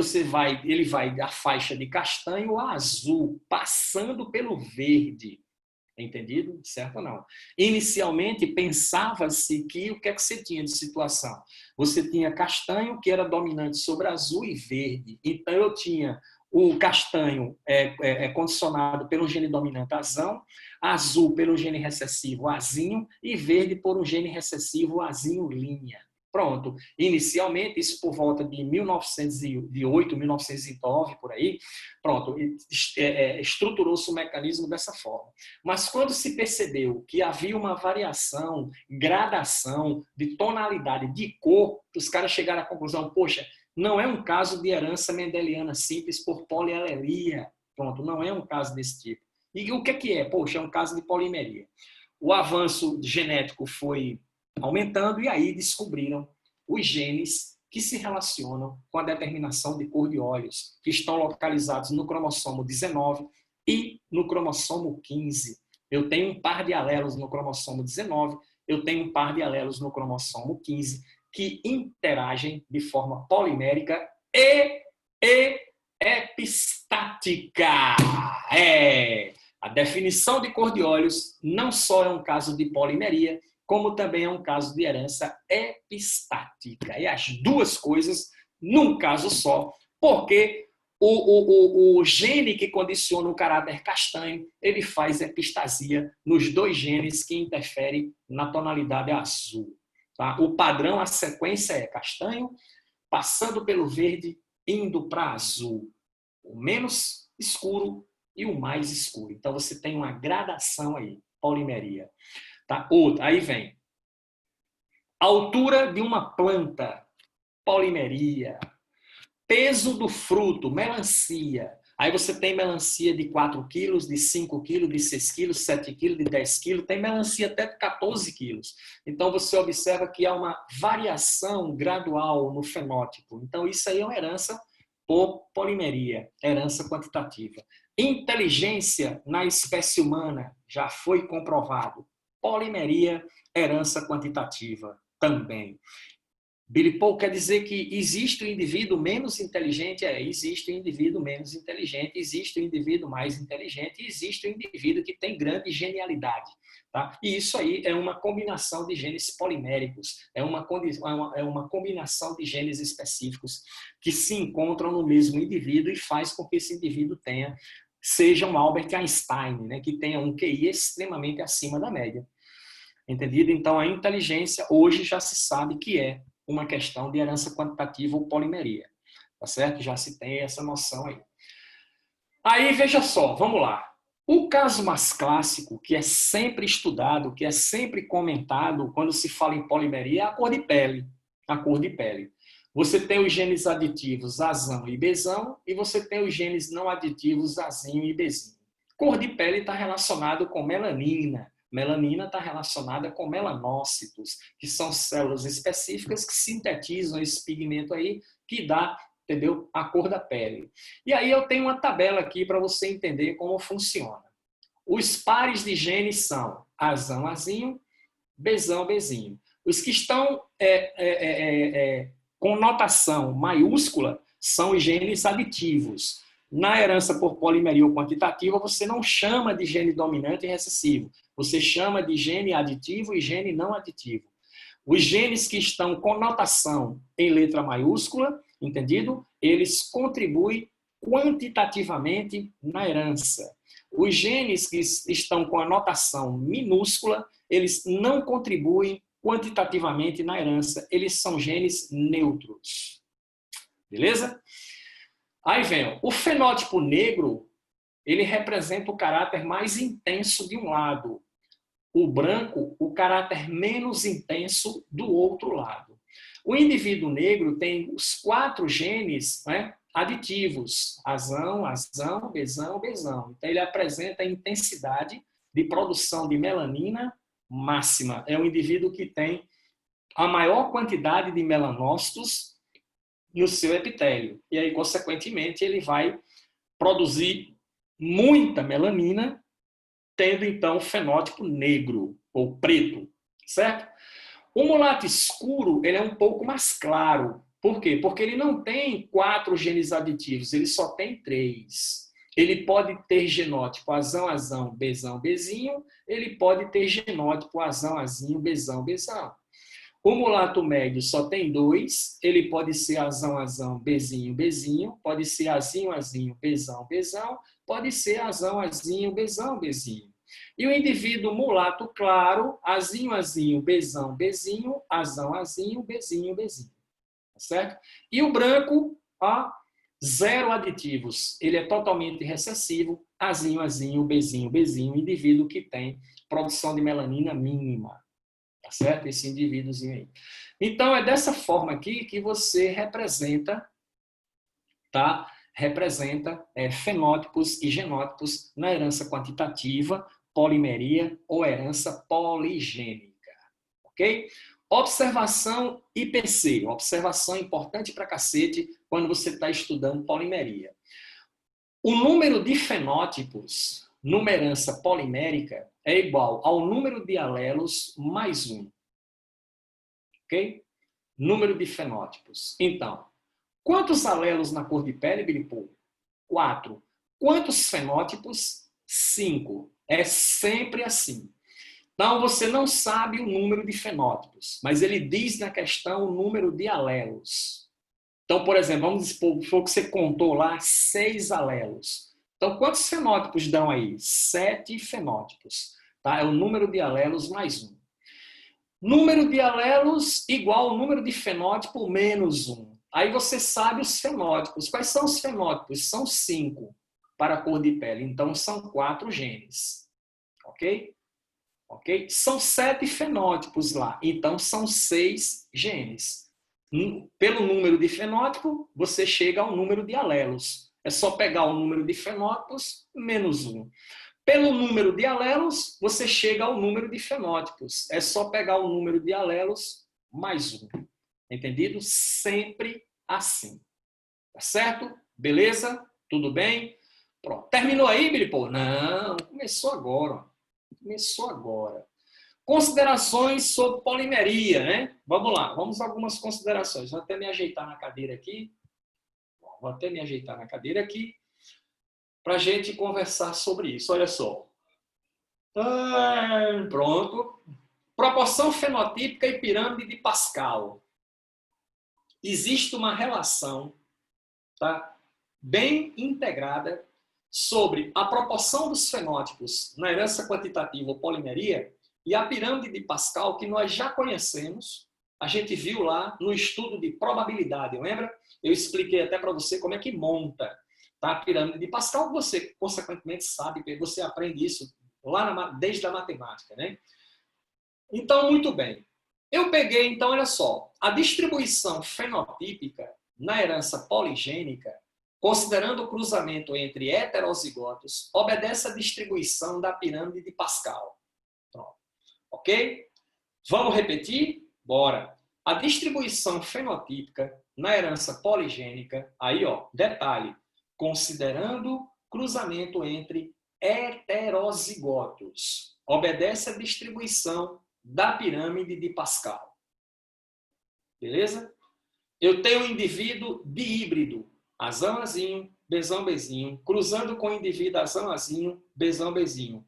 ele vai da faixa de castanho a azul, passando pelo verde. Entendido? Certo ou não? Inicialmente, pensava-se que o que é que você tinha de situação? Você tinha castanho, que era dominante sobre azul e verde. Então, eu tinha o castanho condicionado pelo gene dominante azão, azul pelo gene recessivo azinho e verde por um gene recessivo azinho linha. Pronto. Inicialmente, isso por volta de 1908, 1909, por aí, pronto, estruturou-se o mecanismo dessa forma. Mas quando se percebeu que havia uma variação, gradação de tonalidade de cor, os caras chegaram à conclusão, poxa, não é um caso de herança mendeliana simples por polialelia. Pronto, não é um caso desse tipo. E o que é? Poxa, é um caso de polimeria. O avanço genético foi aumentando e aí descobriram os genes que se relacionam com a determinação de cor de olhos, que estão localizados no cromossomo 19 e no cromossomo 15. Eu tenho um par de alelos no cromossomo 19, eu tenho um par de alelos no cromossomo 15, que interagem de forma polimérica e epistática. A definição de cor de olhos não só é um caso de polimeria, como também é um caso de herança epistática. E as duas coisas num caso só, porque o gene que condiciona o caráter castanho, ele faz epistasia nos dois genes que interferem na tonalidade azul. Tá? O padrão, a sequência é castanho, passando pelo verde, indo para azul. O menos escuro e o mais escuro. Então, você tem uma gradação aí, polimeria. Tá? Outra, aí vem. Altura de uma planta, polimeria. Peso do fruto, melancia. Aí você tem melancia de 4 quilos, de 5 quilos, de 6 quilos, 7 quilos, de 10 quilos. Tem melancia até de 14 quilos. Então, você observa que há uma variação gradual no fenótipo. Então, isso aí é uma herança por polimeria, herança quantitativa. Inteligência na espécie humana, já foi comprovado. Polimeria, herança quantitativa também. Billy Paul quer dizer que existe o indivíduo menos inteligente? Existe o indivíduo menos inteligente, existe o indivíduo mais inteligente e existe o indivíduo que tem grande genialidade. Tá? E isso aí é uma combinação de genes poliméricos, é uma combinação de genes específicos que se encontram no mesmo indivíduo e faz com que esse indivíduo seja um Albert Einstein, né? Que tenha um QI extremamente acima da média. Entendido? Então, a inteligência hoje já se sabe que é uma questão de herança quantitativa ou polimeria. Tá certo? Já se tem essa noção aí. Aí, veja só, vamos lá. O caso mais clássico, que é sempre estudado, que é sempre comentado quando se fala em polimeria, é a cor de pele. A cor de pele. Você tem os genes aditivos azão e bezão e você tem os genes não aditivos azinho e bezinho. Cor de pele está relacionado com melanina. Melanina está relacionada com melanócitos, que são células específicas que sintetizam esse pigmento aí, que dá, entendeu, a cor da pele. E aí eu tenho uma tabela aqui para você entender como funciona. Os pares de genes são azão, azinho, bezão, bezinho. Os que estão com notação maiúscula são os genes aditivos. Na herança por polimeria ou quantitativa, você não chama de gene dominante e recessivo. Você chama de gene aditivo e gene não aditivo. Os genes que estão com notação em letra maiúscula, entendido? Eles contribuem quantitativamente na herança. Os genes que estão com a notação minúscula, eles não contribuem quantitativamente na herança. Eles são genes neutros. Beleza? Aí vem, o fenótipo negro, ele representa o caráter mais intenso de um lado. O branco, o caráter menos intenso do outro lado. O indivíduo negro tem os 4 genes, né, aditivos. Azão, azão, bezão, bezão. Então, ele apresenta intensidade de produção de melanina máxima. É o indivíduo que tem a maior quantidade de melanócitos no seu epitélio. E aí, consequentemente, ele vai produzir muita melanina, tendo, então, o fenótipo negro ou preto, certo? O mulato escuro, ele é um pouco mais claro. Por quê? Porque ele não tem 4 genes aditivos, ele só tem 3. Ele pode ter genótipo azão, azão, bezão, bezinho. Ele pode ter genótipo azão, azinho, bezão, bezão. O mulato médio só tem 2. Ele pode ser azão, azão, bezinho, bezinho. Pode ser azinho, azinho, bezão, bezão. Pode ser azão, azinho, bezão, bezinho. E o indivíduo mulato claro, azinho, azinho, bezão, bezinho, azão, azinho, bezinho, bezinho. Tá certo? E o branco, ó, 0 aditivos. Ele é totalmente recessivo, azinho, azinho, bezinho, bezinho, indivíduo que tem produção de melanina mínima. Tá certo? Esse indivíduozinho aí. Então, é dessa forma aqui que você representa, tá? Representa fenótipos e genótipos na herança quantitativa, polimeria ou herança poligênica. Ok? Observação IPC. Observação importante pra cacete quando você está estudando polimeria. O número de fenótipos numa herança polimérica é igual ao número de alelos mais 1. Ok? Número de fenótipos. Então, quantos alelos na cor de pele, Bilipô? 4. Quantos fenótipos? 5. É sempre assim. Então, você não sabe o número de fenótipos, mas ele diz na questão o número de alelos. Então, por exemplo, vamos supor que você contou lá 6 alelos. Então, quantos fenótipos dão aí? 7 fenótipos. Tá? É o número de alelos mais 1. Número de alelos igual ao número de fenótipo menos 1. Aí você sabe os fenótipos. Quais são os fenótipos? São 5 para a cor de pele. Então, são 4 genes. Ok? Ok? São 7 fenótipos lá. Então, são 6 genes. Pelo número de fenótipo, você chega ao número de alelos. É só pegar o número de fenótipos menos 1. Pelo número de alelos, você chega ao número de fenótipos. É só pegar o número de alelos mais 1. Entendido? Sempre assim. Tá certo? Beleza? Tudo bem? Pronto. Terminou aí, Bilipô? Não, começou agora. Começou agora. Considerações sobre polimeria, né? Vamos lá, vamos a algumas considerações. Vou até me ajeitar na cadeira aqui. Para a gente conversar sobre isso. Olha só. Pronto. Proporção fenotípica e pirâmide de Pascal. Existe uma relação, tá, bem integrada sobre a proporção dos fenótipos na herança quantitativa ou polimeria e a pirâmide de Pascal, que nós já conhecemos. A gente viu lá no estudo de probabilidade, lembra? Eu expliquei até para você como é que monta, tá, a pirâmide de Pascal. Você, consequentemente, sabe, porque você aprende isso lá desde a matemática, né? Então, muito bem. Eu peguei, então, olha só, a distribuição fenotípica na herança poligênica, considerando o cruzamento entre heterozigotos, obedece à distribuição da pirâmide de Pascal. Pronto. Ok? Vamos repetir? Bora. A distribuição fenotípica na herança poligênica, aí, ó, detalhe, considerando cruzamento entre heterozigotos, obedece à distribuição da pirâmide de Pascal. Beleza? Eu tenho um indivíduo dihíbrido, azão, azinho, bezão, bezinho, cruzando com o indivíduo azão, azinho, bezão, bezinho.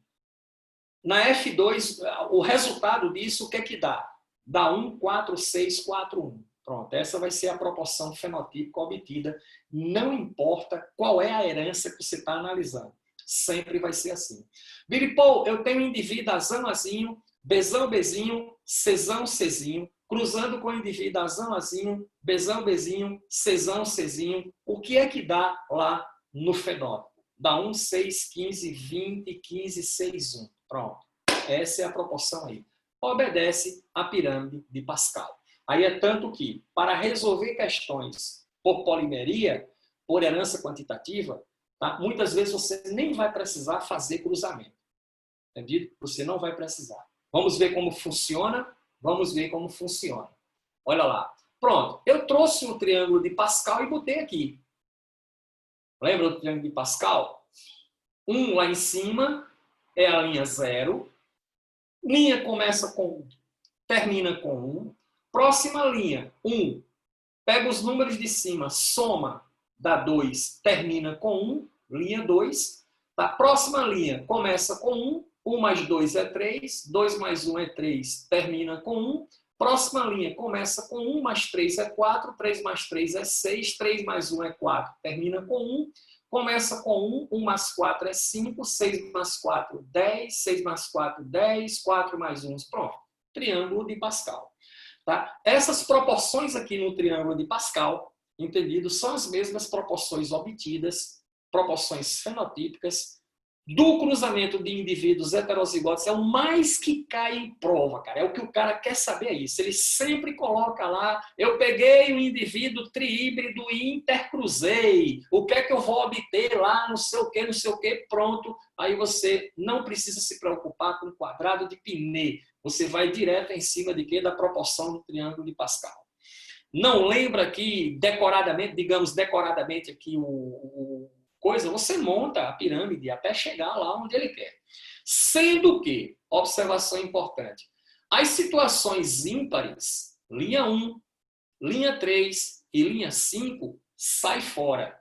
Na F2, o resultado disso, o que é que dá? Dá 1, 4, 6, 4, 1. Pronto, essa vai ser a proporção fenotípica obtida. Não importa qual é a herança que você está analisando. Sempre vai ser assim. Bilipô, eu tenho um indivíduo azão, azinho, bezão, bezinho, cezão, cezinho, cruzando com o indivíduo azão, azinho, bezão, bezinho, cezão, cezinho. O que é que dá lá no fenótipo? Dá 1, 6, 15, 20, 15, 6, 1. Pronto. Essa é a proporção aí. Obedece à pirâmide de Pascal. Aí é tanto que, para resolver questões por polimeria, por herança quantitativa, tá, muitas vezes você nem vai precisar fazer cruzamento. Entendido? Você não vai precisar. Vamos ver como funciona? Vamos ver como funciona. Olha lá. Pronto. Eu trouxe o triângulo de Pascal e botei aqui. Lembra do triângulo de Pascal? 1 lá em cima é a linha 0. Linha começa com 1, termina com 1. Próxima linha, 1. Pega os números de cima, soma, dá 2, termina com 1. Linha 2. A próxima linha começa com 1. 1 mais 2 é 3. 2 mais 1 é 3, termina com 1. Próxima linha começa com 1 mais 3 é 4. 3 mais 3 é 6. 3 mais 1 é 4, termina com 1. Começa com 1, 1 mais 4 é 5, 6 mais 4, 10, 6 mais 4, 10, 4 mais 1, pronto. Triângulo de Pascal. Tá? Essas proporções aqui no triângulo de Pascal, entendido, são as mesmas proporções obtidas, proporções fenotípicas, do cruzamento de indivíduos heterozigotos. É o mais que cai em prova, cara. É o que o cara quer saber, é isso. Ele sempre coloca lá, eu peguei um indivíduo triíbrido e intercruzei. O que é que eu vou obter lá, não sei o que, pronto. Aí você não precisa se preocupar com o quadrado de Pinet. Você vai direto em cima de quê? Da proporção do triângulo de Pascal. Não lembra aqui decoradamente, digamos decoradamente aqui coisa, você monta a pirâmide até chegar lá onde ele quer. Sendo que, observação importante, as situações ímpares, linha 1, linha 3 e linha 5, sai fora.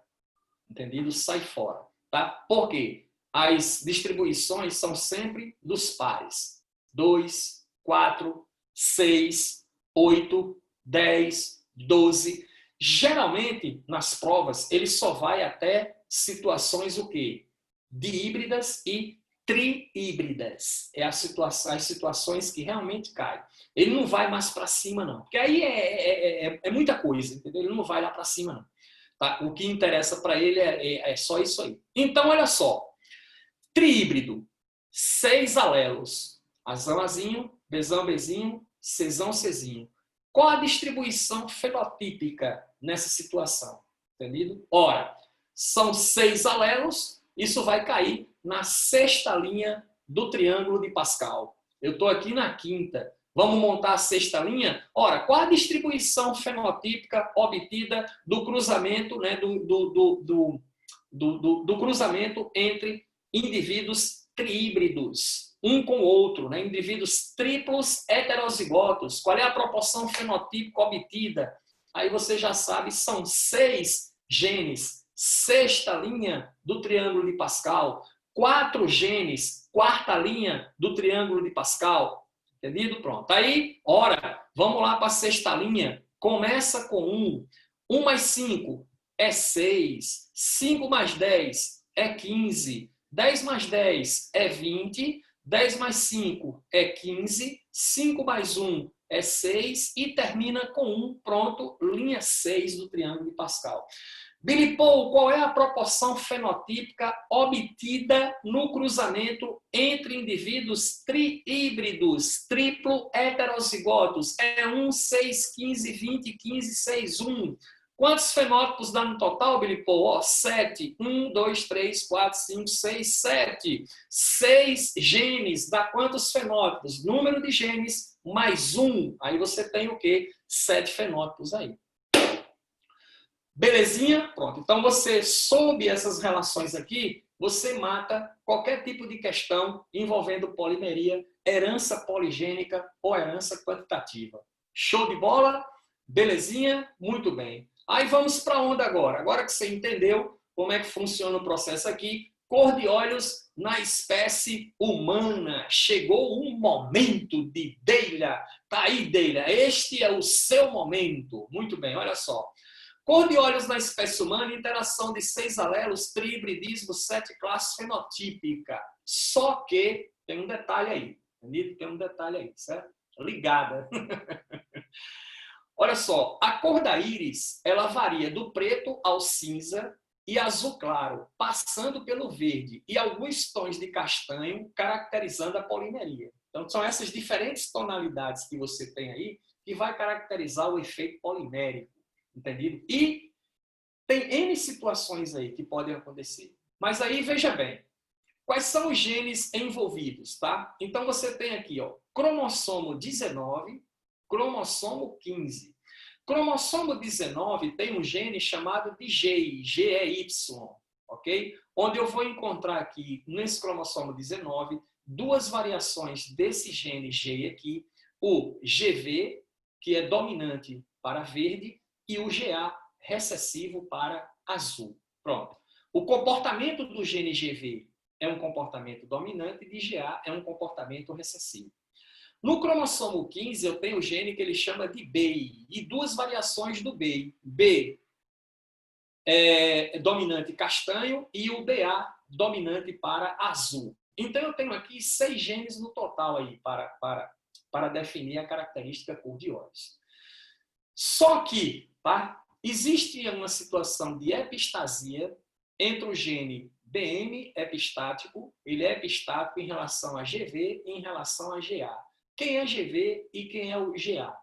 Entendido? Sai fora. Tá? Por quê? As distribuições são sempre dos pares. 2, 4, 6, 8, 10, 12. Geralmente, nas provas, ele só vai até situações o quê? Díhíbridas e triíbridas. É as situações que realmente caem. Ele não vai mais para cima, não. Porque aí é muita coisa, entendeu? Ele não vai lá para cima, não. Tá? O que interessa para ele é só isso aí. Então, olha só. Triíbrido. 6 alelos. Azão, Azinho, Bzão, Bzinho, Czão, Czinho. Qual a distribuição fenotípica nessa situação? Entendido? Ora, são 6 alelos, isso vai cair na 6ª linha do triângulo de Pascal. Eu estou aqui na 5ª. Vamos montar a 6ª linha? Ora, qual a distribuição fenotípica obtida do cruzamento, né, do cruzamento entre indivíduos triíbridos, um com o outro, né? Indivíduos triplos heterozigotos? Qual é a proporção fenotípica obtida? Aí você já sabe, são 6 genes, 6ª linha do triângulo de Pascal, 4 genes, 4ª linha do triângulo de Pascal. Entendido? Pronto. Aí, ora, vamos lá para a 6ª linha. Começa com 1. 1 mais 5 é 6. 5 mais 10 é 15. 10 mais 10 é 20. 10 mais 5 é 15. 5 mais 1 é 6 e termina com 1. Pronto, linha 6 do triângulo de Pascal. Billy Paul, qual é a proporção fenotípica obtida no cruzamento entre indivíduos triíbridos, triplo heterozigotos? É 1, 6, 15, 20, 15, 6, 1. Quantos fenótipos dá no total, Billy Paul? 7. 1, 2, 3, 4, 5, 6, 7. 6 genes dá quantos fenótipos? Número de genes mais 1. Aí você tem o quê? 7 fenótipos aí. Belezinha? Pronto. Então, você soube essas relações aqui, você mata qualquer tipo de questão envolvendo polimeria, herança poligênica ou herança quantitativa. Show de bola? Belezinha? Muito bem. Aí vamos para onde agora? Agora que você entendeu como é que funciona o processo aqui, cor de olhos na espécie humana. Chegou um momento de Deila. Tá aí, Deila. Este é o seu momento. Muito bem, olha só. Cor de olhos na espécie humana, interação de 6 alelos, trihibridismo, 7 classes fenotípica. Só que tem um detalhe aí, entendido? Tem um detalhe aí, certo? Ligada. Olha só, a cor da íris, ela varia do preto ao cinza e azul claro, passando pelo verde e alguns tons de castanho, caracterizando a polimeria. Então, são essas diferentes tonalidades que você tem aí que vai caracterizar o efeito polimérico. Entendido? E tem N situações aí que podem acontecer. Mas aí, veja bem, Quais são os genes envolvidos, tá? Então, você tem aqui, ó, cromossomo 19, cromossomo 15. Cromossomo 19 tem um gene chamado de GEY, ok? Onde eu vou encontrar aqui, nesse cromossomo 19, duas variações desse gene G aqui, o GV, que é dominante para verde, e o GA, recessivo para azul. Pronto. O comportamento do gene GV é um comportamento dominante, de GA é um comportamento recessivo. No cromossomo 15, eu tenho o gene que ele chama de BEI, e duas variações do BEI. B é dominante castanho e o BA dominante para azul. Então, eu tenho aqui 6 genes no total aí para definir a característica cor de olhos. Só que, tá, existe uma situação de epistasia entre o gene BM epistático, ele é epistático em relação a GV e em relação a GA. Quem é GV e quem é o GA?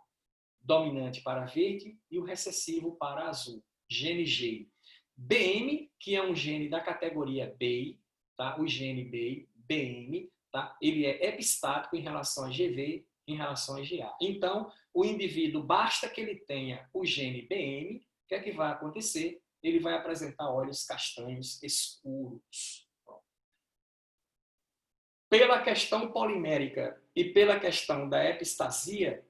Dominante para verde e o recessivo para azul, gene G. BM, que é um gene da categoria BEI, tá? O gene BEI, BM, tá? Ele é epistático em relação a GV, em relação a GA. Então, o indivíduo, basta que ele tenha o gene BM, o que é que vai acontecer? Ele vai apresentar olhos castanhos escuros. Pela questão polimérica e pela questão da epistasia,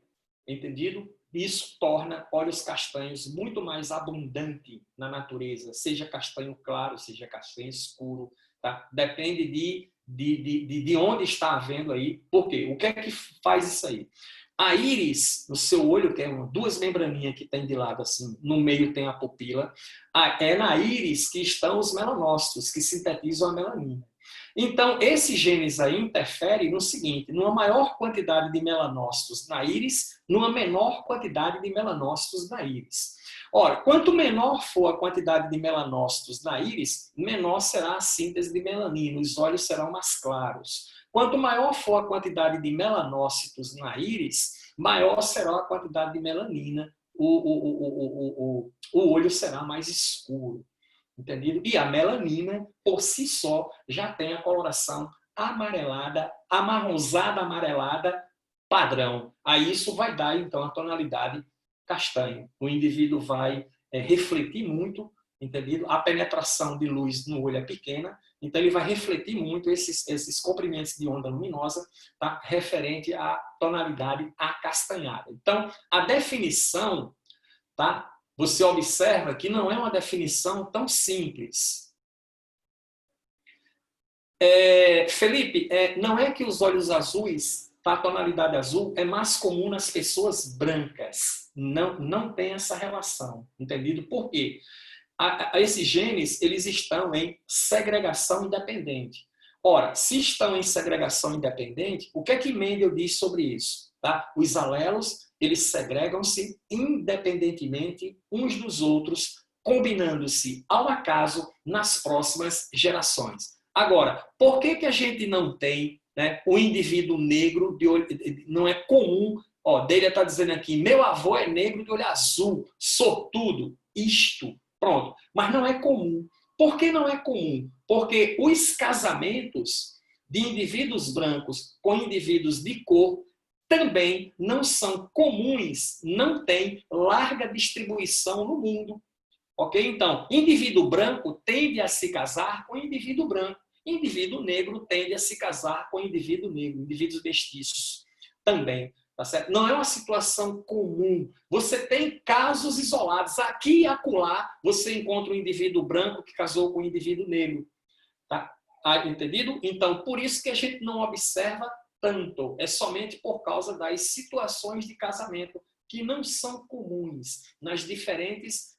entendido? Isso torna olhos castanhos muito mais abundante na natureza, seja castanho claro, seja castanho escuro, tá? Depende de onde está havendo aí. Por quê? O que é que faz isso aí? A íris, no seu olho, que é duas membraninhas que tem de lado assim, no meio tem a pupila, é na íris que estão os melanócitos, que sintetizam a melanina. Então, esses genes aí interferem no seguinte, numa maior quantidade de melanócitos na íris, numa menor quantidade de melanócitos na íris. Ora, quanto menor for a quantidade de melanócitos na íris, menor será a síntese de melanina, os olhos serão mais claros. Quanto maior for a quantidade de melanócitos na íris, maior será a quantidade de melanina, o olho será mais escuro. Entendido? E a melanina, por si só, já tem a coloração amarelada, amarronzada, amarelada, padrão. Aí isso vai dar, então, a tonalidade castanho. O indivíduo vai refletir muito, entendido? A penetração de luz no olho é pequena, então ele vai refletir muito esses comprimentos de onda luminosa, tá? Referente à tonalidade acastanhada. Então, a definição, tá? Você observa que não é uma definição tão simples. Felipe, não é que os olhos azuis, a tonalidade azul, é mais comum nas pessoas brancas. Não tem essa relação, entendido? Por quê? Esses genes, eles estão em segregação independente. Ora, se estão em segregação independente, o que é que Mendel diz sobre isso? Tá? Os alelos, eles segregam-se independentemente uns dos outros, combinando-se ao acaso nas próximas gerações. Agora, por que a gente não tem, né, o indivíduo negro de olho, não é comum, ó, Delia está dizendo aqui, meu avô é negro de olho azul, sortudo, isto, pronto. Mas não é comum. Por que não é comum? Porque os casamentos de indivíduos brancos com indivíduos de cor também não são comuns, não tem larga distribuição no mundo. Ok? Então, indivíduo branco tende a se casar com indivíduo branco. Indivíduo negro tende a se casar com indivíduo negro, indivíduos mestiços também. Tá certo? Não é uma situação comum. Você tem casos isolados. Aqui e acolá você encontra um indivíduo branco que casou com um indivíduo negro. Tá? Entendido? Então, por isso que a gente não observa tanto. É somente por causa das situações de casamento que não são comuns nas diferentes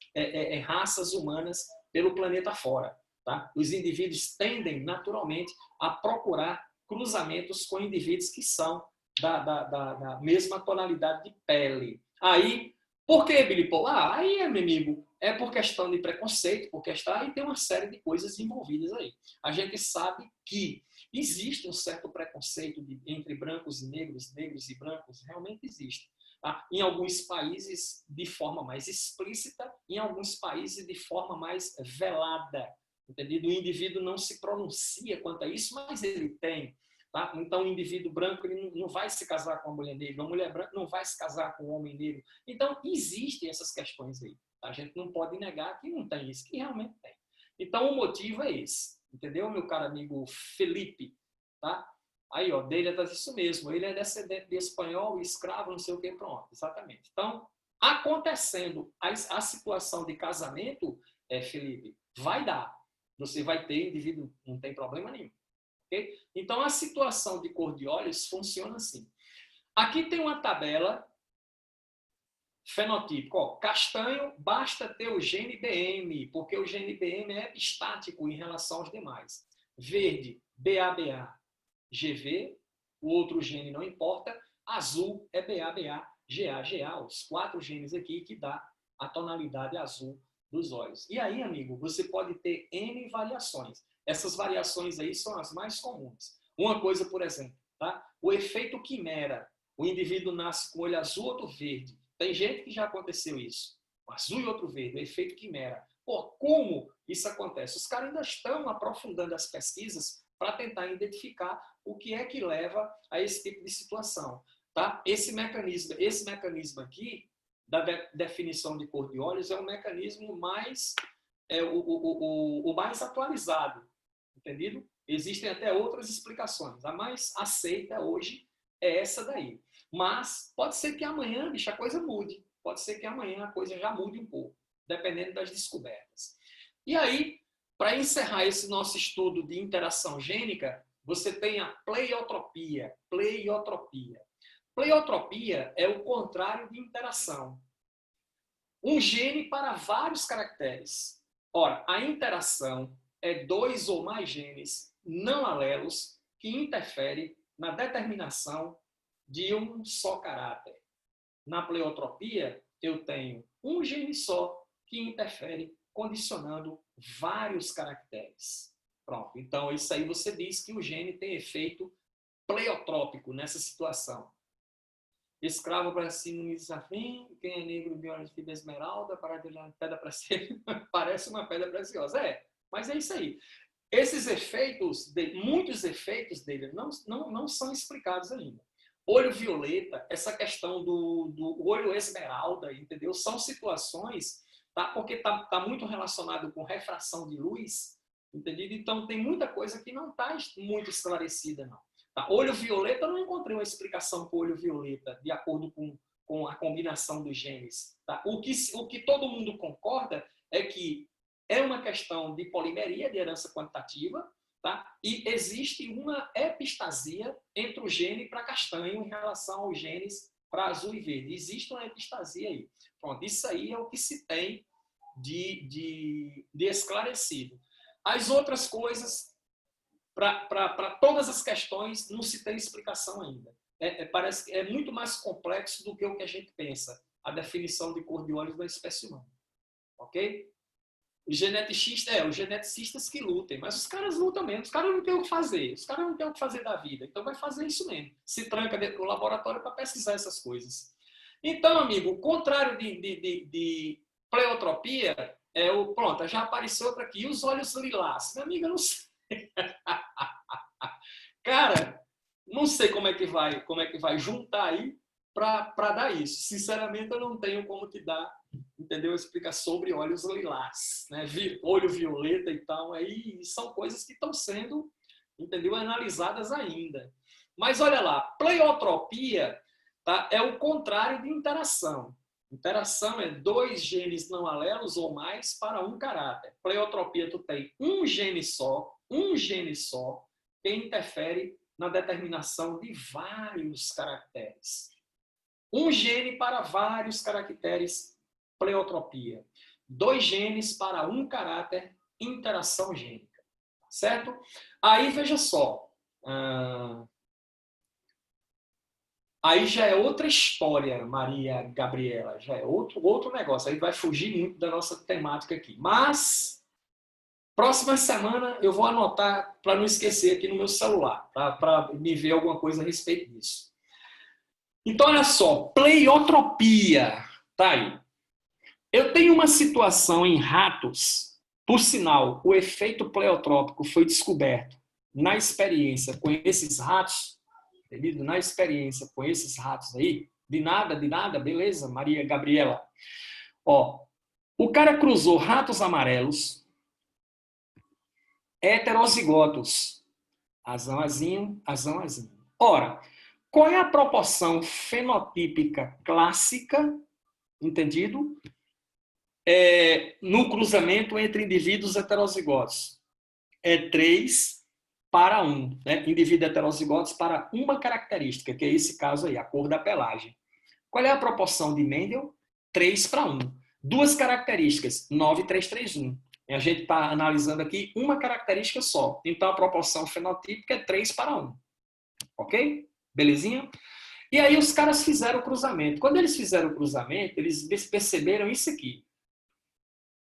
raças humanas pelo planeta fora. Tá? Os indivíduos tendem, naturalmente, a procurar cruzamentos com indivíduos que são da mesma tonalidade de pele. Aí, por que, Billy Paul? Aí, meu amigo, é por questão de preconceito, porque aí tem uma série de coisas envolvidas aí. A gente sabe que existe um certo preconceito entre brancos e negros, negros e brancos, realmente existe. Tá? Em alguns países de forma mais explícita, em alguns países de forma mais velada. Entendido? O indivíduo não se pronuncia quanto a isso, mas ele tem. Tá? Então, o indivíduo branco ele não vai se casar com uma mulher negra, uma mulher branca não vai se casar com um homem negro. Então, existem essas questões aí. Tá? A gente não pode negar que não tem isso, que realmente tem. Então, o motivo é esse. Entendeu, meu caro amigo Felipe? Tá? Aí, ó, dele é isso mesmo. Ele é descendente de espanhol, escravo, não sei o que, pronto. Exatamente. Então, acontecendo a situação de casamento, Felipe, vai dar. Você vai ter indivíduo, não tem problema nenhum. Okay? Então, a situação de cor de olhos funciona assim. Aqui tem uma tabela fenotípica. Ó, castanho, basta ter o gene BM, porque o gene BM é epistático em relação aos demais. Verde, BABA, GV, o outro gene não importa. Azul é BABA, GA, os 4 genes aqui que dá a tonalidade azul dos olhos. E aí, amigo, você pode ter N variações. Essas variações aí são as mais comuns. Uma coisa, por exemplo, tá? O efeito quimera. O indivíduo nasce com olho azul, outro verde. Tem gente que já aconteceu isso. Um azul e outro verde, o efeito quimera. Pô, como isso acontece? Os caras ainda estão aprofundando as pesquisas para tentar identificar o que é que leva a esse tipo de situação. Tá? Esse mecanismo aqui, da definição de cor de olhos, é um mecanismo mais, o mais atualizado. Entendido? Existem até outras explicações. A mais aceita hoje é essa daí. Mas pode ser que amanhã, bicho, a coisa mude. Pode ser que amanhã a coisa já mude um pouco, dependendo das descobertas. E aí, para encerrar esse nosso estudo de interação gênica, você tem a pleiotropia. Pleiotropia. Pleiotropia é o contrário de interação. Um gene para vários caracteres. Ora, a interação é 2 ou mais genes não alelos que interferem na determinação de um só caráter. Na pleiotropia, eu tenho um gene só que interfere condicionando vários caracteres. Pronto. Então, isso aí você diz que o gene tem efeito pleiotrópico nessa situação. Escravo para cima e desafio, quem é negro de olhos de esmeralda, para de pedra preciosa, parece uma pedra preciosa. Mas é isso aí. Esses efeitos, muitos efeitos dele não são explicados ainda. Olho violeta, essa questão do olho esmeralda, entendeu? São situações, tá? Porque tá muito relacionado com refração de luz, entendido? Então tem muita coisa que não está muito esclarecida, não. Tá? Olho violeta, eu não encontrei uma explicação para o olho violeta, de acordo com a combinação dos genes. Tá? O que todo mundo concorda é que é uma questão de polimeria, de herança quantitativa, tá? E existe uma epistasia entre o gene para castanho em relação aos genes para azul e verde. Existe uma epistasia aí. Pronto, isso aí é o que se tem de esclarecido. As outras coisas, para todas as questões, não se tem explicação ainda. Parece que é muito mais complexo do que o que a gente pensa, a definição de cor de olhos da espécie humana. Ok? Os geneticistas que lutem, mas os caras lutam mesmo, os caras não têm o que fazer, os caras não têm o que fazer da vida, então vai fazer isso mesmo. Se tranca dentro do laboratório para pesquisar essas coisas. Então, amigo, o contrário de pleiotropia é o... Pronto, já apareceu outra aqui. E os olhos lilás? Minha amiga, não sei. Cara, não sei como é que vai juntar aí para dar isso. Sinceramente, eu não tenho como te dar, entendeu? Explicar sobre olhos lilás, né? Olho violeta e tal. Aí são coisas que estão sendo, entendeu? Analisadas ainda. Mas olha lá, pleiotropia, tá? É o contrário de interação. Interação é 2 genes não alelos ou mais para um caráter. Pleiotropia, tu tem um gene só, que interfere na determinação de vários caracteres. Um gene para vários caracteres, pleiotropia. 2 genes para um caráter, interação gênica. Certo? Aí, veja só. Aí já é outra história, Maria Gabriela. Já é outro negócio. Aí vai fugir muito da nossa temática aqui. Mas, próxima semana, eu vou anotar para não esquecer aqui no meu celular, para me ver alguma coisa a respeito disso. Então, olha só, pleiotropia, tá aí. Eu tenho uma situação em ratos Por sinal, o efeito pleiotrópico foi descoberto na experiência com esses ratos, entendeu? Na experiência com esses ratos aí, de nada, beleza, Maria Gabriela? Ó, o cara cruzou ratos amarelos, heterozigotos, azão, azinho, azão, azinho. Ora, qual é a proporção fenotípica clássica, entendido? No cruzamento entre indivíduos heterozigotos? É 3:1, né? Indivíduos heterozigotos para uma característica, que é esse caso aí, a cor da pelagem. Qual é a proporção de Mendel? 3:1. Duas características, 9:3:3:1. E a gente está analisando aqui uma característica só. Então, a proporção fenotípica é 3:1. Ok? Belezinha? E aí os caras fizeram o cruzamento. Quando eles fizeram o cruzamento, eles perceberam isso aqui.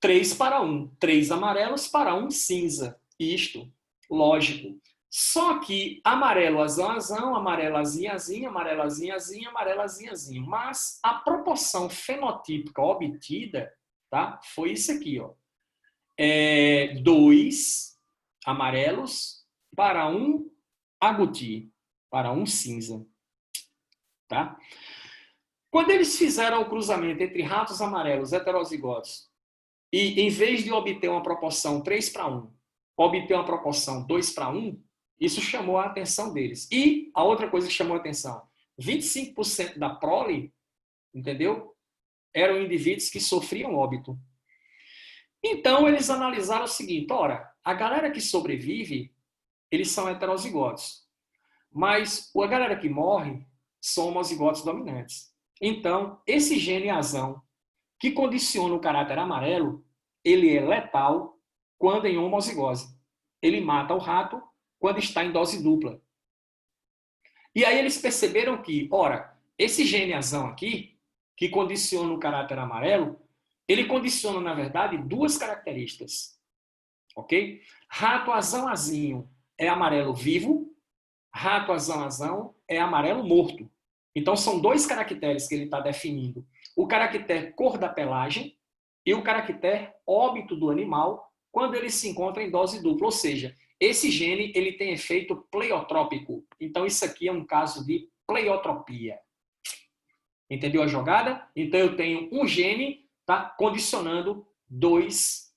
3:1. 3 amarelos para 1 cinza. Isto, lógico. Só que amarelo, azão, azão, amarelo, azinho, azinho, amarelo, azinho, azinho, amarelo, azinho, azinho. Mas a proporção fenotípica obtida, tá? Foi isso aqui, ó. 2 amarelos para 1 agouti, para 1 cinza. Tá? Quando eles fizeram o cruzamento entre ratos amarelos heterozigotos e, em vez de obter uma proporção 3:1, obter uma proporção 2:1, isso chamou a atenção deles. E a outra coisa que chamou a atenção, 25% da prole, entendeu? Eram indivíduos que sofriam óbito. Então, eles analisaram o seguinte, ora, a galera que sobrevive, eles são heterozigotos. Mas a galera que morre são homozigotos dominantes. Então, esse gene azão, que condiciona o caráter amarelo, ele é letal quando em homozigose. Ele mata o rato quando está em dose dupla. E aí eles perceberam que, ora, esse gene azão aqui, que condiciona o caráter amarelo, ele condiciona, na verdade, duas características. Ok? Rato azão azinho é amarelo vivo, rato azão azão é amarelo morto. Então, são dois caracteres que ele está definindo. O caractere cor da pelagem e o caractere óbito do animal quando ele se encontra em dose dupla. Ou seja, esse gene ele tem efeito pleiotrópico. Então, isso aqui é um caso de pleiotropia. Entendeu a jogada? Então, eu tenho um gene tá, condicionando dois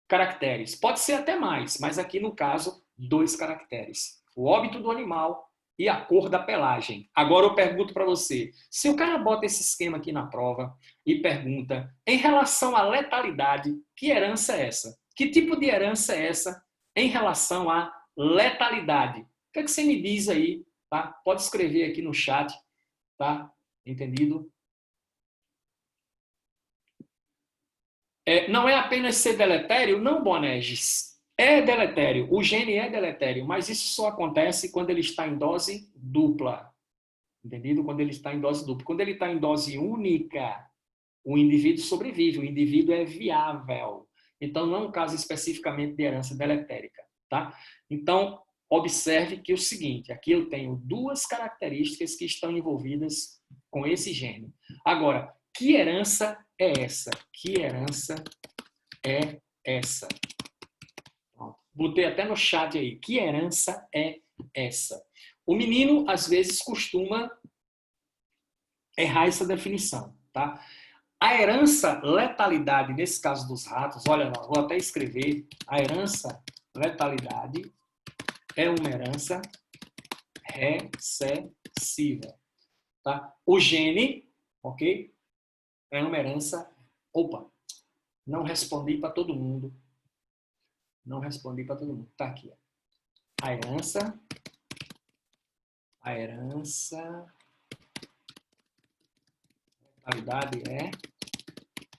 caracteres. Pode ser até mais, mas aqui no caso, 2 caracteres. O óbito do animal e a cor da pelagem. Agora eu pergunto para você, se o cara bota esse esquema aqui na prova e pergunta, em relação à letalidade, que herança é essa? Que tipo de herança é essa em relação à letalidade? O que é que você me diz aí? Tá? Pode escrever aqui no chat, tá? Entendido? Não é apenas ser deletério? Não, Bonerges. É deletério. O gene é deletério, mas isso só acontece quando ele está em dose dupla. Entendido? Quando ele está em dose dupla. Quando ele está em dose única, o indivíduo sobrevive, o indivíduo é viável. Então, não é um caso especificamente de herança deletérica. Tá? Então, observe que é o seguinte, aqui eu tenho duas características que estão envolvidas com esse gene. Agora, que herança é essa? Que herança é essa? Botei até no chat aí. Que herança é essa? O menino, às vezes, costuma errar essa definição. Tá? A herança letalidade, nesse caso dos ratos, olha lá, vou até escrever. A herança letalidade é uma herança recessiva. Tá? O gene, ok? É uma herança... Opa, não respondi para todo mundo. Não respondi para todo mundo. Tá aqui. Ó. A herança letalidade é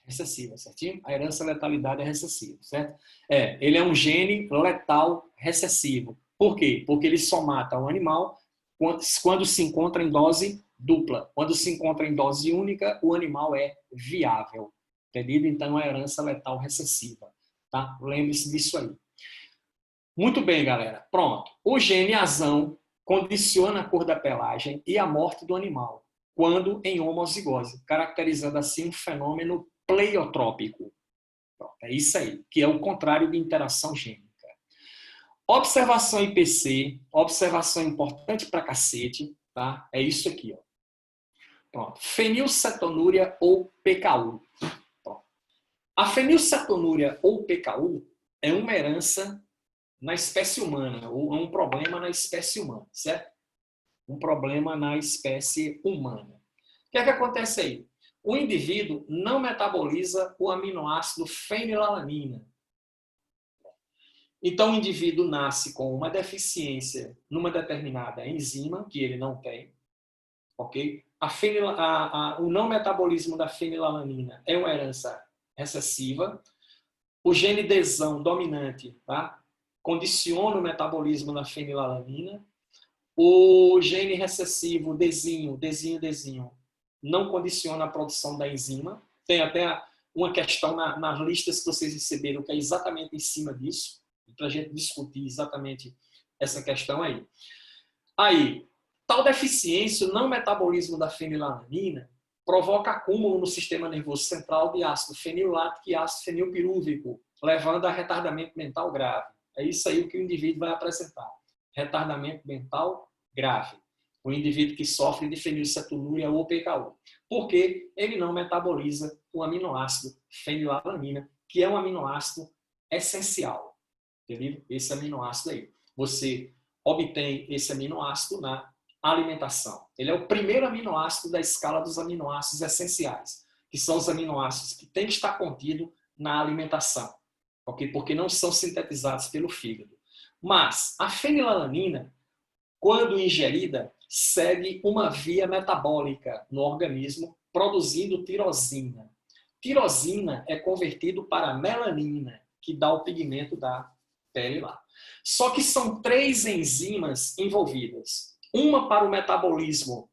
recessiva, certinho? A herança letalidade é recessiva, certo? Ele é um gene letal recessivo. Por quê? Porque ele só mata o animal quando se encontra em dose dupla. Quando se encontra em dose única, o animal é viável. Entendido? Então, é a herança letal recessiva. Tá? Lembre-se disso aí. Muito bem, galera. Pronto. O gene azão condiciona a cor da pelagem e a morte do animal, quando em homozigose, caracterizando assim um fenômeno pleiotrópico. Pronto. É isso aí, que é o contrário de interação gênica. Observação IPC, observação importante pra cacete, tá? É isso aqui, ó. Pronto. Fenilcetonúria ou PKU. Pronto. A fenilcetonúria ou PKU é uma herança na espécie humana, ou é um problema na espécie humana, certo? Um problema na espécie humana. O que é que acontece aí? O indivíduo não metaboliza o aminoácido fenilalanina. Então, o indivíduo nasce com uma deficiência numa determinada enzima, que ele não tem, ok? O não metabolismo da fenilalanina é uma herança recessiva. O gene desão dominante, tá? Condiciona o metabolismo da fenilalanina. O gene recessivo desinho, não condiciona a produção da enzima. Tem até uma questão nas listas que vocês receberam que é exatamente em cima disso, para a gente discutir exatamente essa questão aí. Aí, tal deficiência, o não metabolismo da fenilalanina, provoca acúmulo no sistema nervoso central de ácido fenilático e ácido fenilpirúvico, levando a retardamento mental grave. É isso aí o que o indivíduo vai apresentar. Retardamento mental grave. O indivíduo que sofre de fenilcetonúria ou PKU. Porque ele não metaboliza o aminoácido fenilalanina, que é um aminoácido essencial. Entendeu? Esse aminoácido aí. Você obtém esse aminoácido na alimentação. Ele é o primeiro aminoácido da escala dos aminoácidos essenciais, que são os aminoácidos que têm que estar contidos na alimentação, okay? Porque não são sintetizados pelo fígado. Mas a fenilalanina, quando ingerida, segue uma via metabólica no organismo, produzindo tirosina. Tirosina é convertido para melanina, que dá o pigmento da pele lá. Só que são 3 enzimas envolvidas. Uma para o metabolismo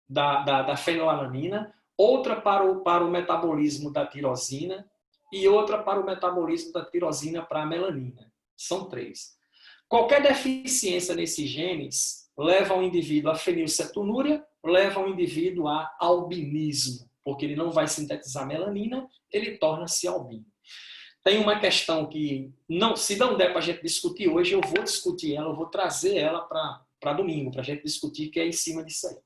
da fenilalanina, outra para o metabolismo da tirosina e outra para o metabolismo da tirosina para a melanina. São 3. Qualquer deficiência nesses genes leva o indivíduo a fenilcetonúria, leva o indivíduo a albinismo, porque ele não vai sintetizar melanina, ele torna-se albino. Tem uma questão que, se não der para a gente discutir hoje, eu vou discutir ela, eu vou trazer ela para domingo, para a gente discutir, que é em cima disso aí.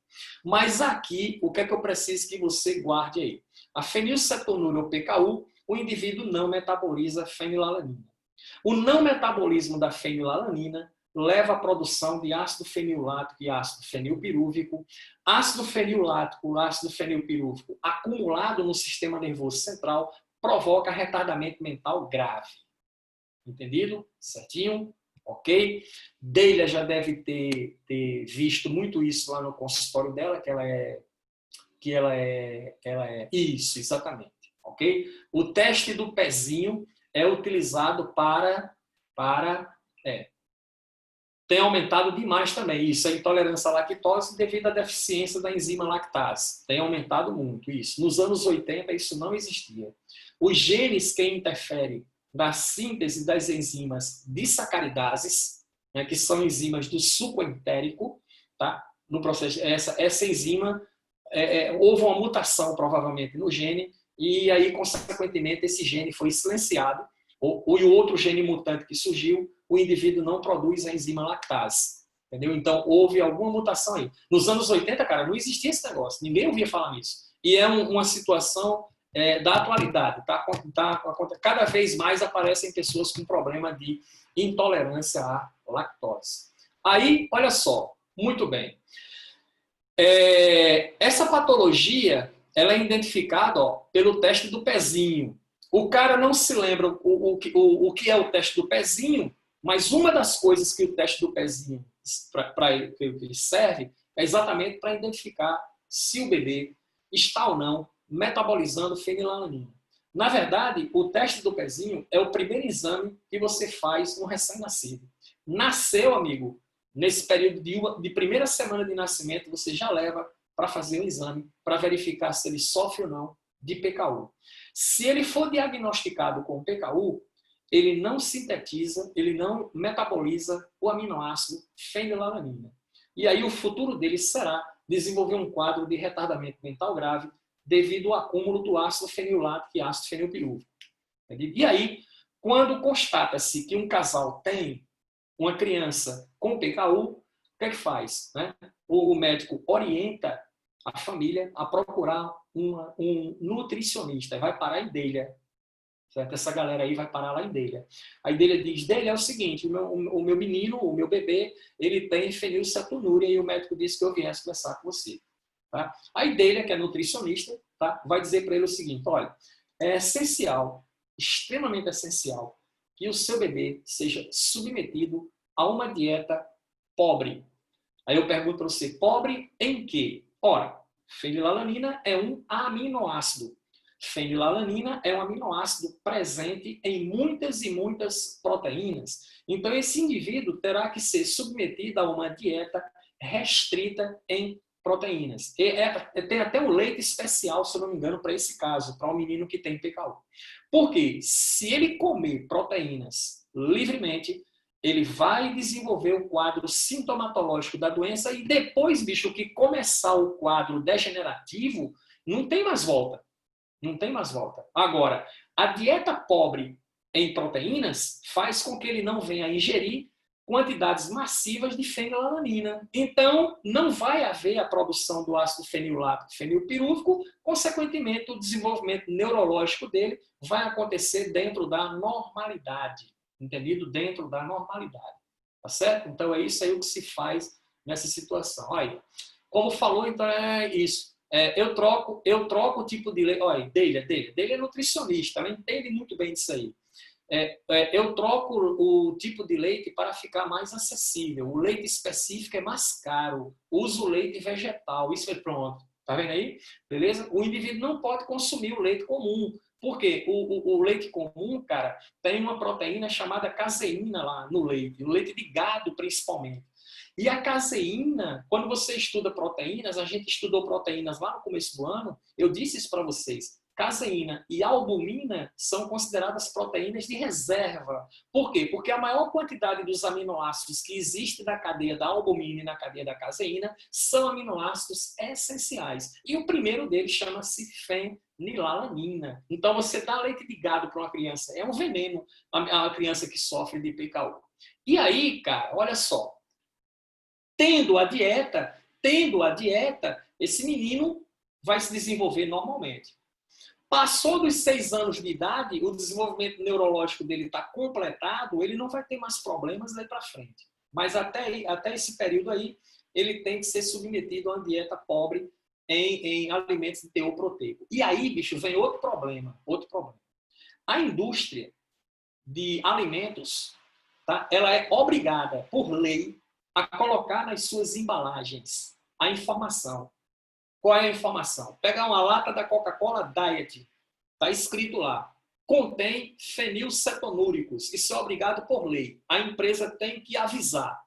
Mas aqui, o que é que eu preciso que você guarde aí? A fenilcetonúria ou PKU, o indivíduo não metaboliza fenilalanina. O não metabolismo da fenilalanina leva à produção de ácido fenilático e ácido fenilpirúvico. Ácido fenilático, ácido fenilpirúvico acumulado no sistema nervoso central provoca retardamento mental grave. Entendido? Certinho? Ok? Deila já deve ter visto muito isso lá no consultório dela, que ela é isso, exatamente. Ok? O teste do pezinho é utilizado tem aumentado demais também. Isso, a intolerância à lactose devido à deficiência da enzima lactase. Tem aumentado muito isso. Nos anos 80, isso não existia. Os genes que interferem na síntese das enzimas disacaridases, né, que são enzimas do suco entérico, tá? No processo, essa enzima, houve uma mutação, provavelmente, no gene, e aí, consequentemente, esse gene foi silenciado, e o outro gene mutante que surgiu, o indivíduo não produz a enzima lactase. Entendeu? Então, houve alguma mutação aí. Nos anos 80, cara, não existia esse negócio. Ninguém ouvia falar nisso. E é uma situação da atualidade. Cada vez mais aparecem pessoas com problema de intolerância à lactose. Aí, olha só. Muito bem. Essa patologia ela é identificada pelo teste do pezinho. O cara não se lembra o que é o teste do pezinho, mas uma das coisas que o teste do pezinho para ele serve é exatamente para identificar se o bebê está ou não metabolizando fenilalanina. Na verdade, o teste do pezinho é o primeiro exame que você faz no recém-nascido. Nasceu, amigo, nesse período de primeira semana de nascimento, você já leva para fazer um exame para verificar se ele sofre ou não de PKU. Se ele for diagnosticado com PKU, ele não sintetiza, ele não metaboliza o aminoácido fenilalanina. E aí o futuro dele será desenvolver um quadro de retardamento mental grave devido ao acúmulo do ácido fenilático e ácido fenilpirúvico. Entendido? E aí, quando constata-se que um casal tem uma criança com PKU, o que é que faz? Né? O médico orienta a família a procurar um nutricionista, vai parar em Delia. Certo? Essa galera aí vai parar lá em Delia. Aí Delia diz, Delia é o seguinte, o meu menino, o meu bebê, ele tem fenilcetonúria e o médico disse que eu viesse conversar com você. Tá? Aí Delia, que é nutricionista, tá? Vai dizer para ele o seguinte, olha, é essencial, extremamente essencial, que o seu bebê seja submetido a uma dieta pobre. Aí eu pergunto para você, pobre em quê? Ora, fenilalanina é um aminoácido. Fenilalanina é um aminoácido presente em muitas e muitas proteínas. Então, esse indivíduo terá que ser submetido a uma dieta restrita em proteínas. Tem até um leite especial, se eu não me engano, para esse caso, para um menino que tem PKU. Porque se ele comer proteínas livremente, ele vai desenvolver o quadro sintomatológico da doença e depois, bicho, que começar o quadro degenerativo, não tem mais volta. Não tem mais volta. Agora, a dieta pobre em proteínas faz com que ele não venha a ingerir quantidades massivas de fenilalanina. Então, não vai haver a produção do ácido fenilático fenilpirúvico, consequentemente, o desenvolvimento neurológico dele vai acontecer dentro da normalidade. Entendido? Dentro da normalidade. Tá certo? Então, é isso aí o que se faz nessa situação. Olha, como falou, então é isso. Eu troco o tipo de leite. Olha, Delia é nutricionista, ela entende muito bem disso aí. Eu troco o tipo de leite para ficar mais acessível. O leite específico é mais caro. Uso o leite vegetal. Isso é pronto. Tá vendo aí? Beleza? O indivíduo não pode consumir o leite comum. Por quê? O leite comum, cara, tem uma proteína chamada caseína lá no leite de gado principalmente. E a caseína, quando você estuda proteínas, a gente estudou proteínas lá no começo do ano, eu disse isso para vocês. Caseína e albumina são consideradas proteínas de reserva. Por quê? Porque a maior quantidade dos aminoácidos que existe na cadeia da albumina e na cadeia da caseína são aminoácidos essenciais. E o primeiro deles chama-se fenilalanina. Então, você dá leite de gado para uma criança, é um veneno a criança que sofre de PKU. E aí, cara, olha só, tendo a dieta, esse menino vai se desenvolver normalmente. Passou dos 6 anos de idade, o desenvolvimento neurológico dele está completado, ele não vai ter mais problemas daí para frente. Mas até esse período aí, ele tem que ser submetido a uma dieta pobre em alimentos de teor proteico. E aí, bicho, vem outro problema. A indústria de alimentos, tá? Ela é obrigada, por lei, a colocar nas suas embalagens a informação. Qual é a informação? Pegar uma lata da Coca-Cola Diet, está escrito lá, contém fenilcetonúricos. Isso é obrigado por lei. A empresa tem que avisar.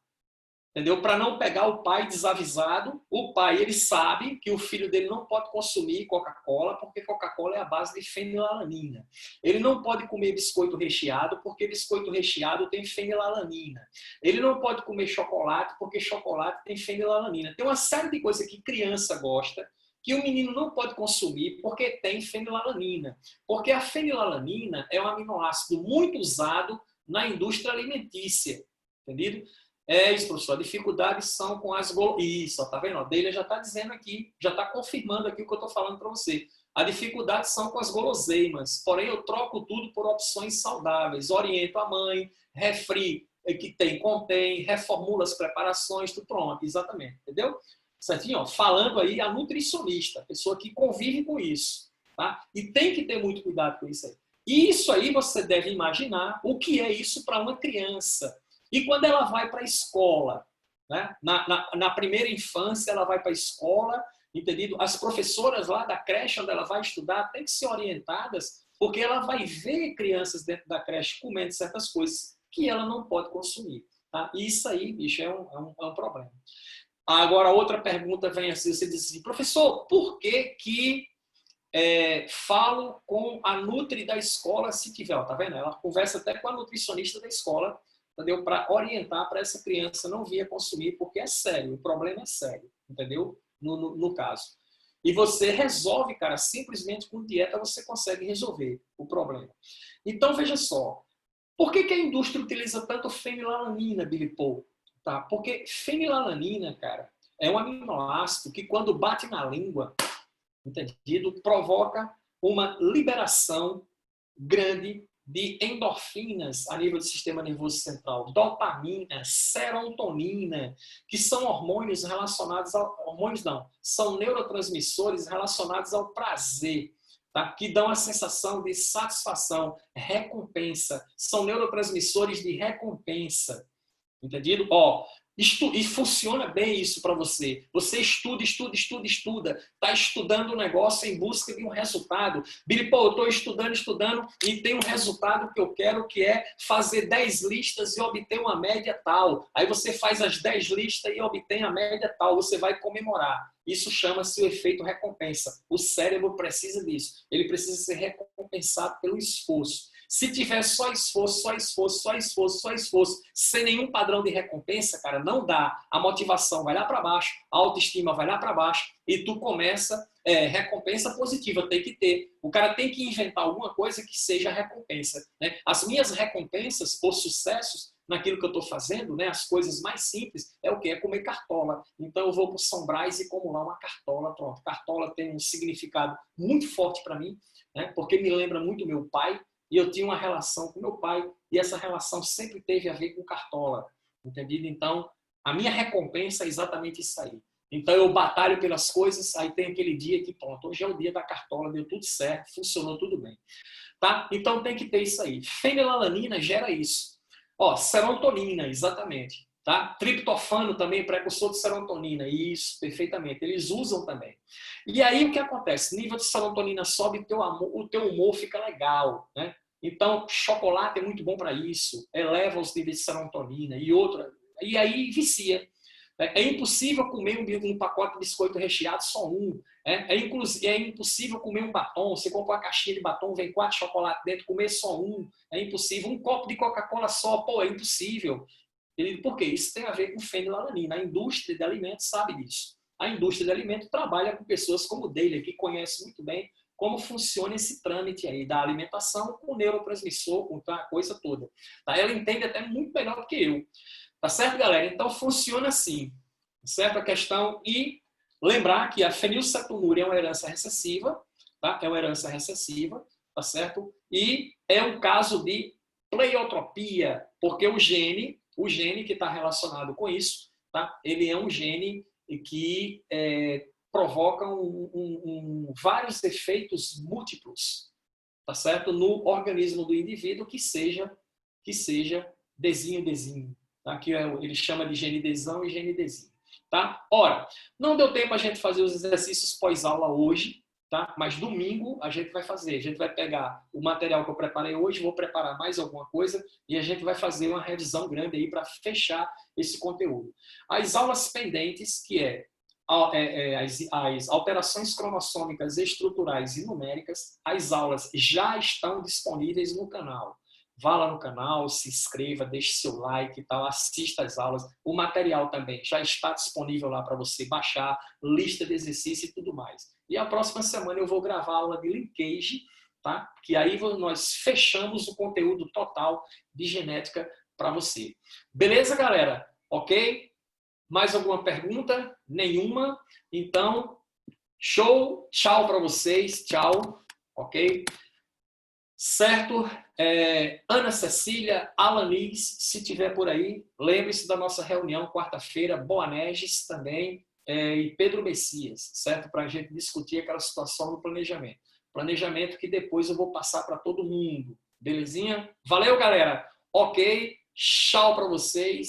Entendeu? Para não pegar o pai desavisado, o pai ele sabe que o filho dele não pode consumir Coca-Cola, porque Coca-Cola é a base de fenilalanina. Ele não pode comer biscoito recheado, porque biscoito recheado tem fenilalanina. Ele não pode comer chocolate, porque chocolate tem fenilalanina. Tem uma série de coisas que criança gosta, que o menino não pode consumir, porque tem fenilalanina. Porque a fenilalanina é um aminoácido muito usado na indústria alimentícia. Entendido? É isso, professor. A dificuldade são com as Isso, tá vendo? A Delia já está dizendo aqui, já está confirmando aqui o que eu estou falando para você. A dificuldade são com as guloseimas. Porém, eu troco tudo por opções saudáveis. Oriento a mãe, refri que contém, reformula as preparações, tudo pronto, exatamente. Entendeu? Certinho? Ó, falando aí a nutricionista, a pessoa que convive com isso. Tá? E tem que ter muito cuidado com isso aí. E isso aí você deve imaginar o que é isso para uma criança. E quando ela vai para a escola, né? Na primeira infância, ela vai para a escola, entendido? As professoras lá da creche onde ela vai estudar têm que ser orientadas, porque ela vai ver crianças dentro da creche comendo certas coisas que ela não pode consumir. Tá? E isso aí, bicho, é um problema. Agora, outra pergunta vem assim, você diz assim, professor, por que falo com a nutri da escola se tiver? Ó, tá vendo? Ela conversa até com a nutricionista da escola, entendeu? Para orientar para essa criança não vir a consumir, porque é sério, o problema é sério, entendeu? No caso. E você resolve, cara, simplesmente com dieta você consegue resolver o problema. Então, veja só. Por que a indústria utiliza tanto fenilalanina, Billy Paul? Tá? Porque fenilalanina, cara, é um aminoácido que quando bate na língua, entendido, provoca uma liberação grande de endorfinas a nível do sistema nervoso central, dopamina, serotonina, que são hormônios relacionados hormônios não, são neurotransmissores relacionados ao prazer, tá? Que dão a sensação de satisfação, recompensa, são neurotransmissores de recompensa. Entendido? Ó, e funciona bem isso para você. Você estuda. Está estudando um negócio em busca de um resultado. Billy, pô, eu estou estudando e tem um resultado que eu quero, que é fazer 10 listas e obter uma média tal. Aí você faz as 10 listas e obtém a média tal. Você vai comemorar. Isso chama-se o efeito recompensa. O cérebro precisa disso. Ele precisa ser recompensado pelo esforço. Se tiver só esforço, sem nenhum padrão de recompensa, cara, não dá. A motivação vai lá para baixo, a autoestima vai lá para baixo e tu começa, recompensa positiva, tem que ter. O cara tem que inventar alguma coisa que seja recompensa, né? As minhas recompensas por sucessos naquilo que eu estou fazendo, né, as coisas mais simples, é o quê? É comer cartola. Então eu vou para o São Brás e como lá uma cartola, pronto. Cartola tem um significado muito forte para mim, né, porque me lembra muito meu pai, e eu tinha uma relação com meu pai, e essa relação sempre teve a ver com cartola, entendido? Então, a minha recompensa é exatamente isso aí. Então, eu batalho pelas coisas, aí tem aquele dia que, pronto, hoje é o dia da cartola, deu tudo certo, funcionou tudo bem. Tá? Então, tem que ter isso aí. Fenilalanina gera isso. Ó, serotonina, exatamente. Tá? Triptofano também, precursor de serotonina. Isso, perfeitamente. Eles usam também. E aí, o que acontece? Nível de serotonina sobe, o teu humor fica legal, né? Então, chocolate é muito bom para isso. Eleva os níveis de serotonina e outra. E aí, vicia. É impossível comer um pacote de biscoito recheado, só um. É impossível comer um batom. Você compra uma caixinha de batom, vem 4 chocolates dentro, comer só um. É impossível. Um copo de Coca-Cola só, pô, é impossível. Por quê? Isso tem a ver com fenilalanina. A indústria de alimentos sabe disso. A indústria de alimentos trabalha com pessoas como o Daily, que conhece muito bem como funciona esse trâmite aí da alimentação com o neurotransmissor, com a coisa toda. Tá? Ela entende até muito melhor do que eu. Tá certo, galera? Então, funciona assim. Certo? A questão. E lembrar que a fenilcetonúria é uma herança recessiva, tá? É uma herança recessiva, tá certo? E é um caso de pleiotropia, porque o gene que está relacionado com isso, tá? Ele é um gene que provoca vários efeitos múltiplos, tá certo? No organismo do indivíduo que seja desinho. Tá? Que ele chama de genidesão e genidesinho. Tá? Ora, não deu tempo a gente fazer os exercícios pós-aula hoje, tá? Mas domingo a gente vai fazer. A gente vai pegar o material que eu preparei hoje, vou preparar mais alguma coisa e a gente vai fazer uma revisão grande aí para fechar esse conteúdo. As aulas pendentes, que as alterações cromossômicas estruturais e numéricas, as aulas já estão disponíveis no canal. Vá lá no canal, se inscreva, deixe seu like e tal, assista às aulas. O material também já está disponível lá para você baixar, lista de exercício e tudo mais. E a próxima semana eu vou gravar a aula de linkage, tá? Que aí nós fechamos o conteúdo total de genética para você. Beleza, galera? Ok? Mais alguma pergunta? Nenhuma? Então, show! Tchau para vocês. Tchau. Ok? Certo? Ana Cecília, Alanis, se tiver por aí, lembre-se da nossa reunião quarta-feira, Boanerges também, e Pedro Messias, certo? Para a gente discutir aquela situação do planejamento. Planejamento que depois eu vou passar para todo mundo. Belezinha? Valeu, galera! Ok, tchau para vocês.